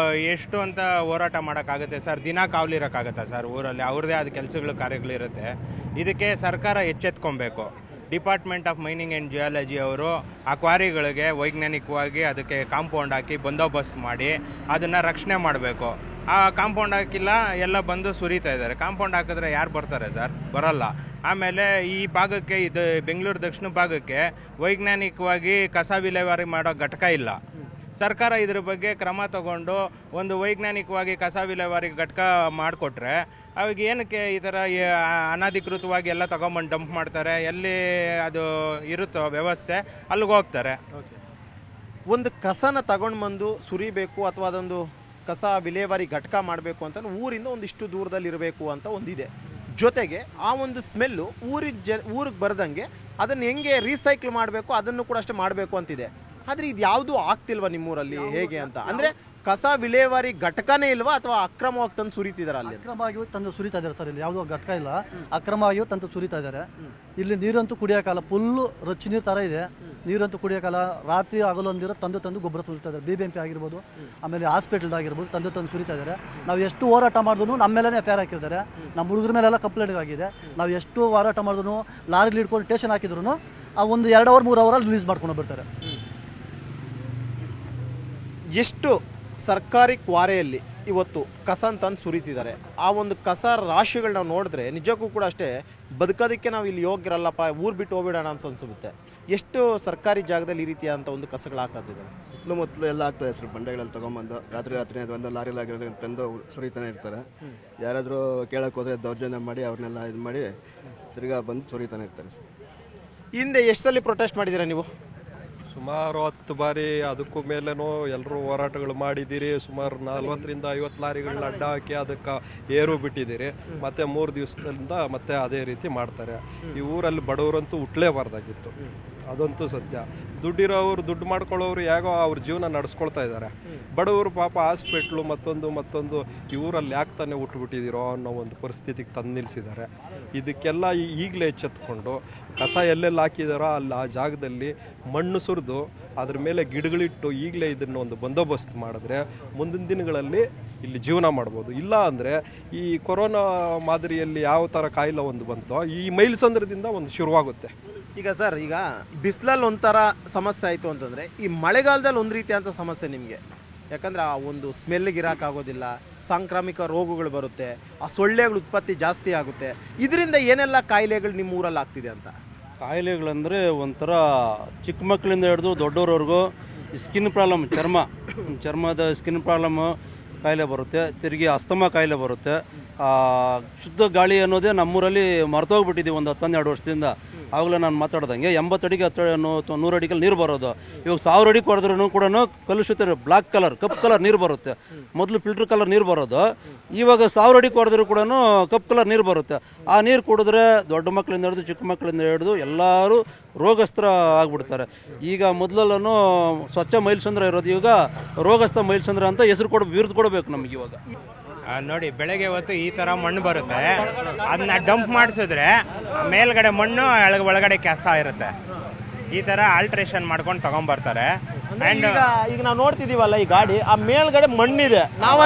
ಎಷ್ಟು ಅಂತ ಹೋರಾಟ ಮಾಡೋಕ್ಕಾಗುತ್ತೆ ಸರ್? ದಿನ ಕಾವಲಿರೋಕ್ಕಾಗತ್ತಾ ಸರ್? ಊರಲ್ಲಿ ಅವ್ರದ್ದೇ ಆದ ಕೆಲಸಗಳು ಕಾರ್ಯಗಳಿರುತ್ತೆ. ಇದಕ್ಕೆ ಸರ್ಕಾರ ಎಚ್ಚೆತ್ಕೊಬೇಕು. Department of mining and geology ಅವರು ಆ ಕ್ವಾರಿಗಳಿಗೆ ವೈಜ್ಞಾನಿಕವಾಗಿ ಅದಕ್ಕೆ ಕಾಂಪೌಂಡ್ ಹಾಕಿ ಬಂದೋಬಸ್ತ್ ಮಾಡಿ ಅದನ್ನು ರಕ್ಷಣೆ ಮಾಡಬೇಕು. ಆ ಕಾಂಪೌಂಡ್ ಹಾಕಿಲ್ಲ, ಎಲ್ಲ ಬಂದು ಸುರಿತಾ ಇದ್ದಾರೆ. ಕಾಂಪೌಂಡ್ ಹಾಕಿದ್ರೆ ಯಾರು ಬರ್ತಾರೆ ಸರ್? ಬರಲ್ಲ. ಆಮೇಲೆ ಈ ಭಾಗಕ್ಕೆ, ಇದು ಬೆಂಗಳೂರು ದಕ್ಷಿಣ ಭಾಗಕ್ಕೆ ವೈಜ್ಞಾನಿಕವಾಗಿ ಕಸ ವಿಲೇವಾರಿ ಮಾಡೋ ಘಟಕ ಇಲ್ಲ. ಸರ್ಕಾರ ಇದ್ರ ಬಗ್ಗೆ ಕ್ರಮ ತಗೊಂಡು ಒಂದು ವೈಜ್ಞಾನಿಕವಾಗಿ ಕಸ ವಿಲೇವಾರಿ ಘಟಕ ಮಾಡಿಕೊಟ್ರೆ ಅವಾಗ ಏನಕ್ಕೆ ಈ ಥರ ಅನಧಿಕೃತವಾಗಿ ಎಲ್ಲ ತಗೊಂಬಂದು ಡಂಪ್ ಮಾಡ್ತಾರೆ? ಎಲ್ಲಿ ಅದು ಇರುತ್ತೋ ವ್ಯವಸ್ಥೆ ಅಲ್ಲಿಗೆ ಹೋಗ್ತಾರೆ. ಒಂದು ಕಸನ ತಗೊಂಡು ಬಂದು ಸುರಿಬೇಕು ಅಥವಾ ಅದೊಂದು ಕಸ ವಿಲೇವಾರಿ ಘಟಕ ಮಾಡಬೇಕು ಅಂತ ಊರಿಂದ ಒಂದಿಷ್ಟು ದೂರದಲ್ಲಿ ಇರಬೇಕು ಅಂತ ಒಂದಿದೆ. ಜೊತೆಗೆ ಆ ಒಂದು ಸ್ಮೆಲ್ಲು ಊರಿಗೆ ಬರ್ದಂಗೆ ಅದನ್ನು ಹೆಂಗೆ ರೀಸೈಕಲ್ ಮಾಡಬೇಕು ಅದನ್ನು ಕೂಡ ಅಷ್ಟೇ ಮಾಡಬೇಕು ಅಂತಿದೆ. ಆದರೆ ಇದು ಯಾವುದೂ ಆಗ್ತಿಲ್ವ ನಿಮ್ಮೂರಲ್ಲಿ ಹೇಗೆ ಅಂತ? ಅಂದರೆ ಕಸ ವಿಲೇವಾರಿ ಘಟಕನೇ ಇಲ್ವಾ ಅಥವಾ ಅಕ್ರಮವಾಗಿ ತಂದು ಸುರಿತಿದ್ದಾರೆ? ಅಲ್ಲಿ ಅಕ್ರಮವಾಗಿ ತಂದು ಸುರಿತಾ ಇದ್ದಾರೆ ಸರ್. ಇಲ್ಲಿ ಯಾವುದೋ ಘಟಕ ಇಲ್ಲ, ಅಕ್ರಮವಾಗಿಯೂ ತಂದು ಸುರಿತಾ ಇದ್ದಾರೆ. ಇಲ್ಲಿ ನೀರಂತೂ ಕುಡಿಯೋಕಾಲ ಫುಲ್ಲು ರಚ್ಚಿ ನೀರು ಥರ ಇದೆ. ನೀರಂತೂ ಕುಡಿಯೋಕಾಲ. ರಾತ್ರಿ ಆಗಲು ನೀರು ತಂದು ಗೊಬ್ಬರ ಸುರಿತಾ ಇದ್ದಾರೆ. BBMP ಆಗಿರ್ಬೋದು, ಆಮೇಲೆ ಹಾಸ್ಪಿಟಲ್ ಆಗಿರ್ಬೋದು, ತಂದು ಸುರಿತಾ ಇದ್ದಾರೆ. ನಾವು ಎಷ್ಟು ಹೋರಾಟ ಮಾಡಿದ್ರು ನಮ್ಮ ಮೇಲೇ ಫೇರ್ ಹಾಕಿದ್ದಾರೆ. ನಮ್ಮ ಹುಡುಗರ ಮೇಲೆಲ್ಲ ಕಂಪ್ಲೇಂಟ್ ಆಗಿದೆ. ನಾವು ಎಷ್ಟು ಹೋರಾಟ ಮಾಡಿದ್ರು, ಲಾರಿಗೆ ಹಿಡ್ಕೊಂಡು ಸ್ಟೇಷನ್ ಹಾಕಿದ್ರು ಆ ಒಂದು 2 ಅವರ್ 3 ಅವರಲ್ಲಿ ರಿಲೀಸ್ ಮಾಡ್ಕೊಂಡು ಬರ್ತಾರೆ. ಎಷ್ಟು ಸರ್ಕಾರಿ ಕ್ವಾರೆಯಲ್ಲಿ ಇವತ್ತು ಕಸ ತಂದು ಸುರಿತಿದ್ದಾರೆ. ಆ ಒಂದು ಕಸ ರಾಶಿಗಳು ನಾವು ನೋಡಿದ್ರೆ ನಿಜಕ್ಕೂ ಕೂಡ ಅಷ್ಟೇ ಬದುಕೋದಕ್ಕೆ ನಾವು ಇಲ್ಲಿ ಯೋಗ್ಯರಲ್ಲಪ್ಪ, ಊರು ಬಿಟ್ಟು ಹೋಗ್ಬಿಡೋಣ ಅಂತ ಅನ್ಸುತ್ತೆ. ಎಷ್ಟು ಸರ್ಕಾರಿ ಜಾಗದಲ್ಲಿ ಈ ರೀತಿಯಾದಂಥ ಒಂದು ಕಸಗಳು ಹಾಕೋದಿದ್ದಾರೆ? ಸುತ್ತಮುತ್ತಲು ಎಲ್ಲ ಆಗ್ತದೆ ಸರ್. ಬಂಡೆಗಳಲ್ಲಿ ತೊಗೊಂಬಂದು ರಾತ್ರಿ ಒಂದು ಲಾರಿಲಾಗಿರೋ ತಂದು ಸುರಿತಾನೆ ಇರ್ತಾರೆ. ಯಾರಾದರೂ ಕೇಳಕ್ಕೆ ಹೋದರೆ ದೌರ್ಜನ್ಯ ಮಾಡಿ ಅವ್ರನ್ನೆಲ್ಲ ಇದು ಮಾಡಿ ತಿರ್ಗಾ ಬಂದು ಸುರಿತಾನೆ ಇರ್ತಾರೆ ಸರ್. ಹಿಂದೆ ಎಷ್ಟು ಸಲ ಪ್ರೊಟೆಸ್ಟ್ ಮಾಡಿದ್ದೀರಾ ನೀವು? ಸುಮಾರು 10 ಬಾರಿ. ಅದಕ್ಕೂ ಮೇಲೇನೂ ಎಲ್ಲರೂ ಹೋರಾಟಗಳು ಮಾಡಿದ್ದೀರಿ. ಸುಮಾರು 40ರಿಂದ 50 ಲಾರಿಗಳನ್ನ ಅಡ್ಡ ಹಾಕಿ ಅದಕ್ಕೆ ಏರು ಬಿಟ್ಟಿದ್ದೀರಿ. ಮತ್ತೆ 3 ದಿವಸದಿಂದ ಮತ್ತೆ ಅದೇ ರೀತಿ ಮಾಡ್ತಾರೆ. ಈ ಊರಲ್ಲಿ ಬಡವರಂತೂ ಹುಟ್ಲೇಬಾರ್ದಾಗಿತ್ತು, ಅದಂತೂ ಸತ್ಯ. ದುಡ್ಡಿರೋರು, ದುಡ್ಡು ಮಾಡ್ಕೊಳ್ಳೋರು ಹೇಗೋ ಅವ್ರ ಜೀವನ ನಡೆಸ್ಕೊಳ್ತಾ ಇದ್ದಾರೆ. ಬಡವರು ಪಾಪ ಹಾಸ್ಪಿಟ್ಲು ಮತ್ತೊಂದು ಈ ಊರಲ್ಲಿ ಯಾಕೆ ತಾನೇ ಹುಟ್ಟುಬಿಟ್ಟಿದ್ದೀರೋ ಅನ್ನೋ ಒಂದು ಪರಿಸ್ಥಿತಿಗೆ ತಂದು ನಿಲ್ಲಿಸಿದ್ದಾರೆ. ಇದಕ್ಕೆಲ್ಲ ಈಗಲೇ ಎಚ್ಚೆತ್ಕೊಂಡು ಕಸ ಎಲ್ಲೆಲ್ಲಿ ಹಾಕಿದಾರೋ ಅಲ್ಲಿ ಆ ಜಾಗದಲ್ಲಿ ಮಣ್ಣು ಸುರಿದು ಅದ್ರ ಮೇಲೆ ಗಿಡಗಳಿಟ್ಟು ಈಗಲೇ ಇದನ್ನು ಒಂದು ಬಂದೋಬಸ್ತ್ ಮಾಡಿದ್ರೆ ಮುಂದಿನ ದಿನಗಳಲ್ಲಿ ಇಲ್ಲಿ ಜೀವನ ಮಾಡ್ಬೋದು. ಇಲ್ಲ ಅಂದರೆ ಈ ಕೊರೋನಾ ಮಾದರಿಯಲ್ಲಿ ಯಾವ ಥರ ಕಾಯಿಲೆ ಒಂದು ಬಂತೋ ಈ ಮೈಲ್ಸಂದ್ರದಿಂದ ಒಂದು ಶುರುವಾಗುತ್ತೆ. ಈಗ ಸರ್, ಈಗ ಬಿಸಿಲಲ್ಲಿ ಒಂಥರ ಸಮಸ್ಯೆ ಆಯಿತು ಅಂತಂದರೆ ಈ ಮಳೆಗಾಲದಲ್ಲಿ ಒಂದು ರೀತಿಯಾದಂಥ ಸಮಸ್ಯೆ ನಿಮಗೆ. ಯಾಕಂದರೆ ಆ ಒಂದು ಸ್ಮೆಲ್ಗೆ ಇರೋಕ್ಕಾಗೋದಿಲ್ಲ, ಸಾಂಕ್ರಾಮಿಕ ರೋಗಗಳು ಬರುತ್ತೆ, ಆ ಸೊಳ್ಳೆಗಳ ಉತ್ಪತ್ತಿ ಜಾಸ್ತಿ ಆಗುತ್ತೆ. ಇದರಿಂದ ಏನೆಲ್ಲ ಕಾಯಿಲೆಗಳು ನಿಮ್ಮ ಊರಲ್ಲಿ ಆಗ್ತಿದೆ ಅಂತ? ಕಾಯಿಲೆಗಳಂದರೆ ಒಂಥರ ಚಿಕ್ಕ ಮಕ್ಕಳಿಂದ ಹಿಡಿದು ದೊಡ್ಡವ್ರವ್ರಿಗೂ ಸ್ಕಿನ್ ಪ್ರಾಬ್ಲಮ್, ಚರ್ಮದ ಸ್ಕಿನ್ ಪ್ರಾಬ್ಲಮ್ಮು ಕಾಯಿಲೆ ಬರುತ್ತೆ. ತಿರುಗಿ ಅಸ್ತಮಾ ಕಾಯಿಲೆ ಬರುತ್ತೆ. ಶುದ್ಧ ಗಾಳಿ ಅನ್ನೋದೇ ನಮ್ಮೂರಲ್ಲಿ ಮರ್ತೋಗ್ಬಿಟ್ಟಿದ್ದೀವಿ ಒಂದು 10-12 ವರ್ಷದಿಂದ. ಆವಾಗಲೇ ನಾನು ಮಾತಾಡ್ದಂಗೆ 80 ಅಡಿಗೆ 100 ಅಡಿಗೆ ನೀರು ಬರೋದು. ಇವಾಗ 1000 ಅಡಿ ಕೊರೆದ್ರೂ ಕೂಡ ಕಲುಷಿತ ಬ್ಲ್ಯಾಕ್ ಕಲರ್, ಕಪ್ ಕಲರ್ ನೀರು ಬರುತ್ತೆ. ಮೊದಲು ಫಿಲ್ಟರ್ ಕಲರ್ ನೀರು ಬರೋದು, ಇವಾಗ 1000 ಅಡಿ ಕೊರೆದ್ರೂ ಕೂಡ ಕಪ್ ಕಲರ್ ನೀರು ಬರುತ್ತೆ. ಆ ನೀರು ಕುಡಿದ್ರೆ ದೊಡ್ಡ ಮಕ್ಕಳಿಂದ ಹಿಡಿದು ಚಿಕ್ಕ ಮಕ್ಕಳಿಂದ ಹಿಡಿದು ಎಲ್ಲರೂ ರೋಗಸ್ತ್ರ ಆಗ್ಬಿಡ್ತಾರೆ. ಈಗ ಮೊದಲೆಲ್ಲೂ ಸ್ವಚ್ಛ ಮೈಲ್ಸಂದ್ರ ಇರೋದು, ಈಗ ರೋಗಸ್ಥ ಮೈಲ್ಸಂದ್ರ ಅಂತ ಹೆಸರು ಬಿರುದು ಕೊಡಬೇಕು ನಮಗೆ. ಇವಾಗ ನೋಡಿ, ಬೆಳಗ್ಗೆ ಹೊತ್ತು ಈ ಥರ ಮಣ್ಣು ಬರುತ್ತೆ, ಅದನ್ನ ಡಂಪ್ ಮಾಡಿಸಿದ್ರೆ ಮೇಲ್ಗಡೆ ಮಣ್ಣು, ಒಳಗಡೆ ಕಸ ಇರುತ್ತೆ. ಈ ಥರ ಆಲ್ಟ್ರೇಷನ್ ಮಾಡ್ಕೊಂಡು ತಗೊಂಬರ್ತಾರೆ. ಆ್ಯಂಡ್ ಈಗ ನಾವು ನೋಡ್ತಿದ್ದೀವಲ್ಲ ಈ ಗಾಡಿ, ಆ ಮೇಲ್ಗಡೆ ಮಣ್ಣಿದೆ. ನಾವು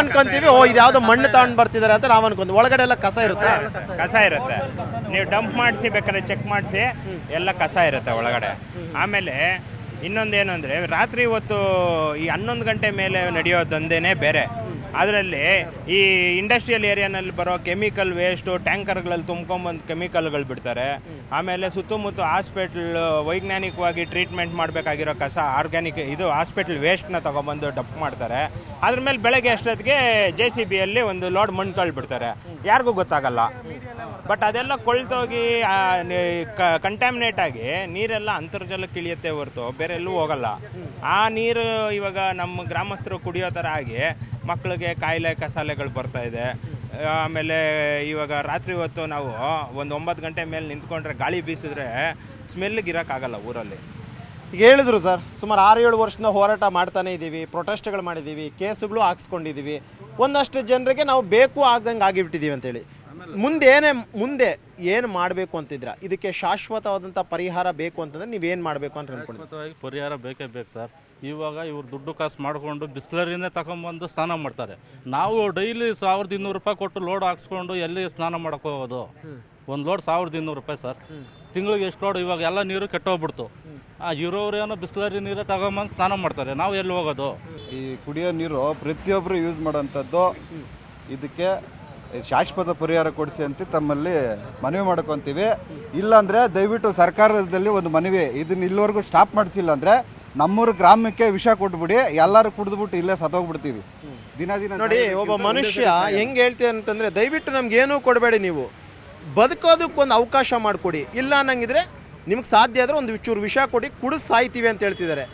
ಅನ್ಕೊಂತೀವಿ ಓ ಇದು ಯಾವುದೋ ಮಣ್ಣು ತಗೊಂಡು ಬರ್ತಿದ್ದಾರೆ ಅಂತ ನಾವು ಅನ್ಕೊಂತೀವಿ. ಒಳಗಡೆ ಎಲ್ಲ ಕಸ ಇರುತ್ತೆ. ನೀವು ಡಂಪ್ ಮಾಡಿಸಿ ಬೇಕಾದ್ರೆ ಚೆಕ್ ಮಾಡಿಸಿ, ಎಲ್ಲ ಕಸ ಇರುತ್ತೆ ಒಳಗಡೆ. ಆಮೇಲೆ ಇನ್ನೊಂದೇನು ಅಂದರೆ, ರಾತ್ರಿ ಹೊತ್ತು ಈ 11 ಗಂಟೆ ಮೇಲೆ ನಡೆಯೋ ದಂಧೆನೇ ಬೇರೆ. ಅದರಲ್ಲಿ ಈ ಇಂಡಸ್ಟ್ರಿಯಲ್ ಏರಿಯಾನಲ್ಲಿ ಬರೋ ಕೆಮಿಕಲ್ ವೇಸ್ಟು ಟ್ಯಾಂಕರ್ಗಳಲ್ಲಿ ತುಂಬ್ಕೊಂಬಂದು ಕೆಮಿಕಲ್ಗಳು ಬಿಡ್ತಾರೆ. ಆಮೇಲೆ ಸುತ್ತಮುತ್ತ ಹಾಸ್ಪಿಟ್ಲ್ ವೈಜ್ಞಾನಿಕವಾಗಿ ಟ್ರೀಟ್ಮೆಂಟ್ ಮಾಡಬೇಕಾಗಿರೋ ಕಸ, ಆರ್ಗ್ಯಾನಿಕ್ ಇದು ಹಾಸ್ಪಿಟ್ಲ್ ವೇಸ್ಟ್ನ ತೊಗೊಬಂದು ಡಂಪ್ ಮಾಡ್ತಾರೆ. ಅದ್ರ ಮೇಲೆ ಬೆಳಗ್ಗೆ ಅಷ್ಟೊತ್ತಿಗೆ JCBಯಲ್ಲಿ ಒಂದು ಲೋಡ್ ಮಣ್ಣು ಕಳ್ಬಿಡ್ತಾರೆ. ಯಾರಿಗೂ ಗೊತ್ತಾಗಲ್ಲ. ಬಟ್ ಅದೆಲ್ಲ ಕೊಳ್ತೋಗಿ ಕಂಟ್ಯಾಮಿನೇಟ್ ಆಗಿ ನೀರೆಲ್ಲ ಅಂತರ್ಜಲಕ್ಕೆ ಇಳಿಯುತ್ತೆ ಹೊರತು ಬೇರೆ ಎಲ್ಲೂ ಹೋಗಲ್ಲ. ಆ ನೀರು ಇವಾಗ ನಮ್ಮ ಗ್ರಾಮಸ್ಥರು ಕುಡಿಯೋ ಥರ ಆಗಿ ಮಕ್ಕಳಿಗೆ ಕಾಯಿಲೆ ಕಸಾಲೆಗಳು ಬರ್ತಾ ಇದೆ. ಆಮೇಲೆ ಇವಾಗ ರಾತ್ರಿ ಹೊತ್ತು ನಾವು ಒಂದು 9 ಗಂಟೆ ಮೇಲೆ ನಿಂತ್ಕೊಂಡ್ರೆ ಗಾಳಿ ಬೀಸಿದ್ರೆ ಸ್ಮೆಲ್ಗೆ ಇರೋಕ್ಕಾಗಲ್ಲ ಊರಲ್ಲಿ. ಈಗ ಹೇಳಿದ್ರು ಸರ್, ಸುಮಾರು 6-7 ವರ್ಷದಿಂದ ಹೋರಾಟ ಮಾಡ್ತಾನೆ ಇದ್ದೀವಿ, ಪ್ರೊಟೆಸ್ಟ್ಗಳು ಮಾಡಿದ್ದೀವಿ, ಕೇಸುಗಳು ಹಾಕ್ಸ್ಕೊಂಡಿದ್ದೀವಿ. ಒಂದಷ್ಟು ಜನರಿಗೆ ನಾವು ಬೇಕು ಆಗ್ದಂಗೆ ಆಗಿಬಿಟ್ಟಿದ್ದೀವಿ ಅಂತೇಳಿ. ಮುಂದೆ ಏನು ಮಾಡಬೇಕು ಅಂತಿದ್ರ? ಇದಕ್ಕೆ ಶಾಶ್ವತವಾದಂಥ ಪರಿಹಾರ ಬೇಕು ಅಂತಂದ್ರೆ ನೀವೇನು ಮಾಡಬೇಕು ಅಂತ ಅನ್ಕೊಂಡಿದ್ದೀರಿ? ಪರಿಹಾರ ಬೇಕೇ ಬೇಕು ಸರ್. ಇವಾಗ ಇವ್ರು ದುಡ್ಡು ಕಾಸು ಮಾಡಿಕೊಂಡು ಬಿಸ್ಲರಿನೇ ತಗೊಂಬಂದು ಸ್ನಾನ ಮಾಡ್ತಾರೆ. ನಾವು ಡೈಲಿ 1200 ರೂಪಾಯಿ ಕೊಟ್ಟು ಲೋಡ್ ಹಾಕ್ಸ್ಕೊಂಡು ಎಲ್ಲಿ ಸ್ನಾನ ಮಾಡಕ್ಕೆ ಹೋಗೋದು? ಒಂದು ಲೋಡ್ 1200 ರೂಪಾಯಿ ಸರ್. ತಿಂಗಳಿಗೆ ಎಷ್ಟು ಲೋಡ್? ಇವಾಗ ಎಲ್ಲ ನೀರು ಕೆಟ್ಟೋಗ್ಬಿಡ್ತು. ಇರೋರೇನೋ ಬಿಸ್ಲರಿ ನೀರೇ ತಗೊಂಬಂದು ಸ್ನಾನ ಮಾಡ್ತಾರೆ. ನಾವು ಎಲ್ಲಿ ಹೋಗೋದು? ಈ ಕುಡಿಯೋ ನೀರು ಪ್ರತಿಯೊಬ್ಬರು ಯೂಸ್ ಮಾಡೋಂಥದ್ದು. ಇದಕ್ಕೆ ಶಾಶ್ವತ ಪರಿಹಾರ ಕೊಡಿಸಿ ಅಂತ ತಮ್ಮಲ್ಲಿ ಮನವಿ ಮಾಡ್ಕೊತೀವಿ. ಇಲ್ಲಾಂದರೆ ದಯವಿಟ್ಟು ಸರ್ಕಾರದಲ್ಲಿ ಒಂದು ಮನವಿ, ಇದನ್ನ ಇಲ್ಲಿವರೆಗೂ ಸ್ಟಾಪ್ ಮಾಡಿಸಿಲ್ಲ ಅಂದರೆ ನಮ್ಮೂರು ಗ್ರಾಮಕ್ಕೆ ವಿಷ ಕೊಟ್ಬಿಡಿ, ಎಲ್ಲರೂ ಕುಡಿದ್ಬಿಟ್ಟು ಇಲ್ಲೇ ಸತ್ತೋಗ್ಬಿಡ್ತೀವಿ. ದಿನ ನೋಡಿ, ಒಬ್ಬ ಮನುಷ್ಯ ಹೆಂಗೆ ಹೇಳ್ತೀವಿ ಅಂತಂದರೆ, ದಯವಿಟ್ಟು ನಮ್ಗೇನೂ ಕೊಡಬೇಡಿ, ನೀವು ಬದುಕೋದಕ್ಕೊಂದು ಅವಕಾಶ ಮಾಡಿಕೊಡಿ, ಇಲ್ಲ ಅನ್ನಂಗಿದ್ರೆ ನಿಮ್ಗೆ ಸಾಧ್ಯ ಆದರೆ ಒಂದು ಚೂರು ವಿಷ ಕೊಡಿ, ಕುಡಿದು ಸಾಯ್ತೀವಿ ಅಂತ ಹೇಳ್ತಿದ್ದಾರೆ.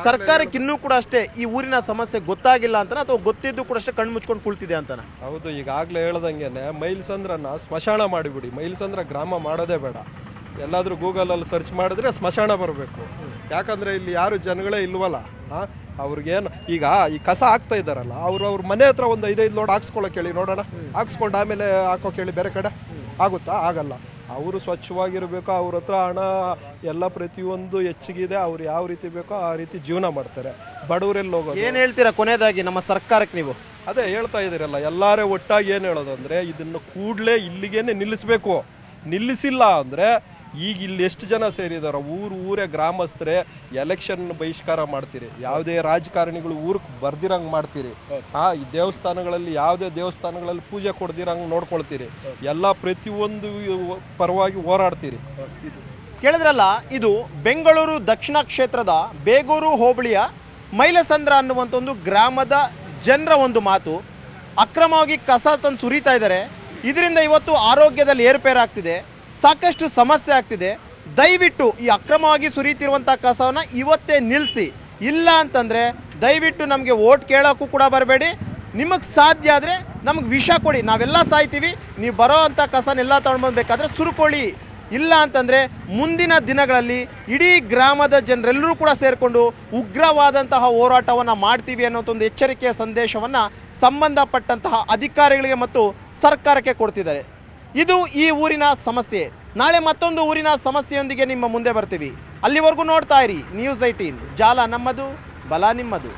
ಸರ್ಕಾರಕ್ಕೆ ಇನ್ನೂ ಕೂಡ ಅಷ್ಟೇ ಈ ಊರಿನ ಸಮಸ್ಯೆ ಗೊತ್ತಾಗಿಲ್ಲ ಅಂತಾನೆ, ಅಥವಾ ಗೊತ್ತಿದ್ದು ಕೂಡ ಅಷ್ಟೇ ಕಣ್ಣು ಮುಚ್ಕೊಂಡು ಕುಳ್ತಿದೆ ಅಂತಾನೆ. ಹೌದು, ಈಗಾಗಲೇ ಹೇಳ್ದಂಗೆನೆ ಮೈಲ್ಸಂದ್ರನ್ನ ಸ್ಮಶಾನ ಮಾಡಿಬಿಡಿ. ಮೈಲ್ಸಂದ್ರ ಗ್ರಾಮ ಮಾಡೋದೇ ಬೇಡ. ಎಲ್ಲಾದರೂ ಗೂಗಲಲ್ಲಿ ಸರ್ಚ್ ಮಾಡಿದ್ರೆ ಸ್ಮಶಾನ ಬರಬೇಕು. ಯಾಕಂದರೆ ಇಲ್ಲಿ ಯಾರು ಜನಗಳೇ ಇಲ್ವಲ್ಲ. ಅವ್ರಿಗೇನು ಈಗ ಈ ಕಸ ಹಾಕ್ತಾ ಇದ್ದಾರಲ್ಲ, ಅವ್ರ ಮನೆ ಹತ್ರ ಒಂದು 5 ಲೋಡ್ ಹಾಕ್ಸ್ಕೊಳ್ಳೋಕೆ ಹೇಳಿ ನೋಡೋಣ. ಹಾಕ್ಸ್ಕೊಂಡು ಆಮೇಲೆ ಹಾಕೋಕೆ ಹೇಳಿ ಬೇರೆ ಕಡೆ ಆಗುತ್ತಾ? ಆಗಲ್ಲ. ಅವರು ಸ್ವಚ್ಛವಾಗಿರಬೇಕು. ಅವ್ರ ಹತ್ರ ಹಣ ಎಲ್ಲ ಪ್ರತಿಯೊಂದು ಹೆಚ್ಚಿಗಿದೆ. ಅವ್ರು ಯಾವ ರೀತಿ ಬೇಕೋ ಆ ರೀತಿ ಜೀವನ ಮಾಡ್ತಾರೆ. ಬಡವರೆಲ್ಲಿ ಹೋಗೋದು? ಏನು ಹೇಳ್ತೀರಾ ಕೊನೆಯದಾಗಿ ನಮ್ಮ ಸರ್ಕಾರಕ್ಕೆ ನೀವು? ಅದೇ ಹೇಳ್ತಾ ಇದ್ದೀರಲ್ಲ, ಎಲ್ಲರೂ ಒಟ್ಟಾಗಿ ಏನು ಹೇಳೋದು ಅಂದರೆ, ಇದನ್ನು ಕೂಡಲೇ ಇಲ್ಲಿಗೇನೆ ನಿಲ್ಲಿಸಬೇಕು. ನಿಲ್ಲಿಸಿಲ್ಲ ಅಂದರೆ ಈಗ ಇಲ್ಲಿ ಎಷ್ಟು ಜನ ಸೇರಿದಾರೋ ಊರೇ ಗ್ರಾಮಸ್ಥರೇ ಎಲೆಕ್ಷನ್ ಬಹಿಷ್ಕಾರ ಮಾಡ್ತೀರಿ. ಯಾವುದೇ ರಾಜಕಾರಣಿಗಳು ಊರಿಗೆ ಬರ್ದಿರಂಗೆ ಮಾಡ್ತೀರಿ. ಈ ದೇವಸ್ಥಾನಗಳಲ್ಲಿ ಯಾವುದೇ ದೇವಸ್ಥಾನಗಳಲ್ಲಿ ಪೂಜೆ ಕೊಡ್ದಿರಂಗೆ ನೋಡ್ಕೊಳ್ತೀರಿ. ಎಲ್ಲ ಪ್ರತಿಯೊಂದು ಪರವಾಗಿ ಹೋರಾಡ್ತೀರಿ. ಕೇಳಿದ್ರಲ್ಲ, ಇದು ಬೆಂಗಳೂರು ದಕ್ಷಿಣ ಕ್ಷೇತ್ರದ ಬೇಗೂರು ಹೋಬಳಿಯ ಮೈಲಸಂದ್ರ ಅನ್ನುವಂಥ ಒಂದು ಗ್ರಾಮದ ಜನರ ಒಂದು ಮಾತು. ಅಕ್ರಮವಾಗಿ ಕಸ ತಂದು ಸುರಿತಾ ಇದ್ದಾರೆ. ಇದರಿಂದ ಇವತ್ತು ಆರೋಗ್ಯದಲ್ಲಿ ಏರುಪೇರಾಗ್ತಿದೆ, ಸಾಕಷ್ಟು ಸಮಸ್ಯೆ ಆಗ್ತಿದೆ. ದಯವಿಟ್ಟು ಈ ಅಕ್ರಮವಾಗಿ ಸುರಿತಿರುವಂಥ ಕಸವನ್ನು ಇವತ್ತೇ ನಿಲ್ಲಿಸಿ. ಇಲ್ಲ ಅಂತಂದರೆ ದಯವಿಟ್ಟು ನಮಗೆ ವೋಟ್ ಕೇಳೋಕ್ಕೂ ಕೂಡ ಬರಬೇಡಿ. ನಿಮಗೆ ಸಾಧ್ಯ ಆದರೆ ನಮಗೆ ವಿಷ ಕೊಡಿ, ನಾವೆಲ್ಲ ಸಾಯ್ತೀವಿ. ನೀವು ಬರೋ ಅಂಥ ಕಸನೆಲ್ಲ ತೊಗೊಂಡ್ಬಂದ್ಬೇಕಾದ್ರೆ ಸುರುಕೊಳ್ಳಿ. ಇಲ್ಲ ಅಂತಂದರೆ ಮುಂದಿನ ದಿನಗಳಲ್ಲಿ ಇಡೀ ಗ್ರಾಮದ ಜನರೆಲ್ಲರೂ ಕೂಡ ಸೇರಿಕೊಂಡು ಉಗ್ರವಾದಂತಹ ಹೋರಾಟವನ್ನು ಮಾಡ್ತೀವಿ ಅನ್ನೋದೊಂದು ಎಚ್ಚರಿಕೆಯ ಸಂದೇಶವನ್ನು ಸಂಬಂಧಪಟ್ಟಂತಹ ಅಧಿಕಾರಿಗಳಿಗೆ ಮತ್ತು ಸರ್ಕಾರಕ್ಕೆ ಕೊಡ್ತಿದ್ದಾರೆ. ಇದು ಈ ಊರಿನ ಸಮಸ್ಯೆ. ನಾಳೆ ಮತ್ತೊಂದು ಊರಿನ ಸಮಸ್ಯೆಯೊಂದಿಗೆ ನಿಮ್ಮ ಮುಂದೆ ಬರ್ತೀವಿ. ಅಲ್ಲಿವರೆಗೂ ನೋಡ್ತಾ ಇರಿ News 18. ಜಾಲ ನಮ್ಮದು, ಬಲ ನಿಮ್ಮದು.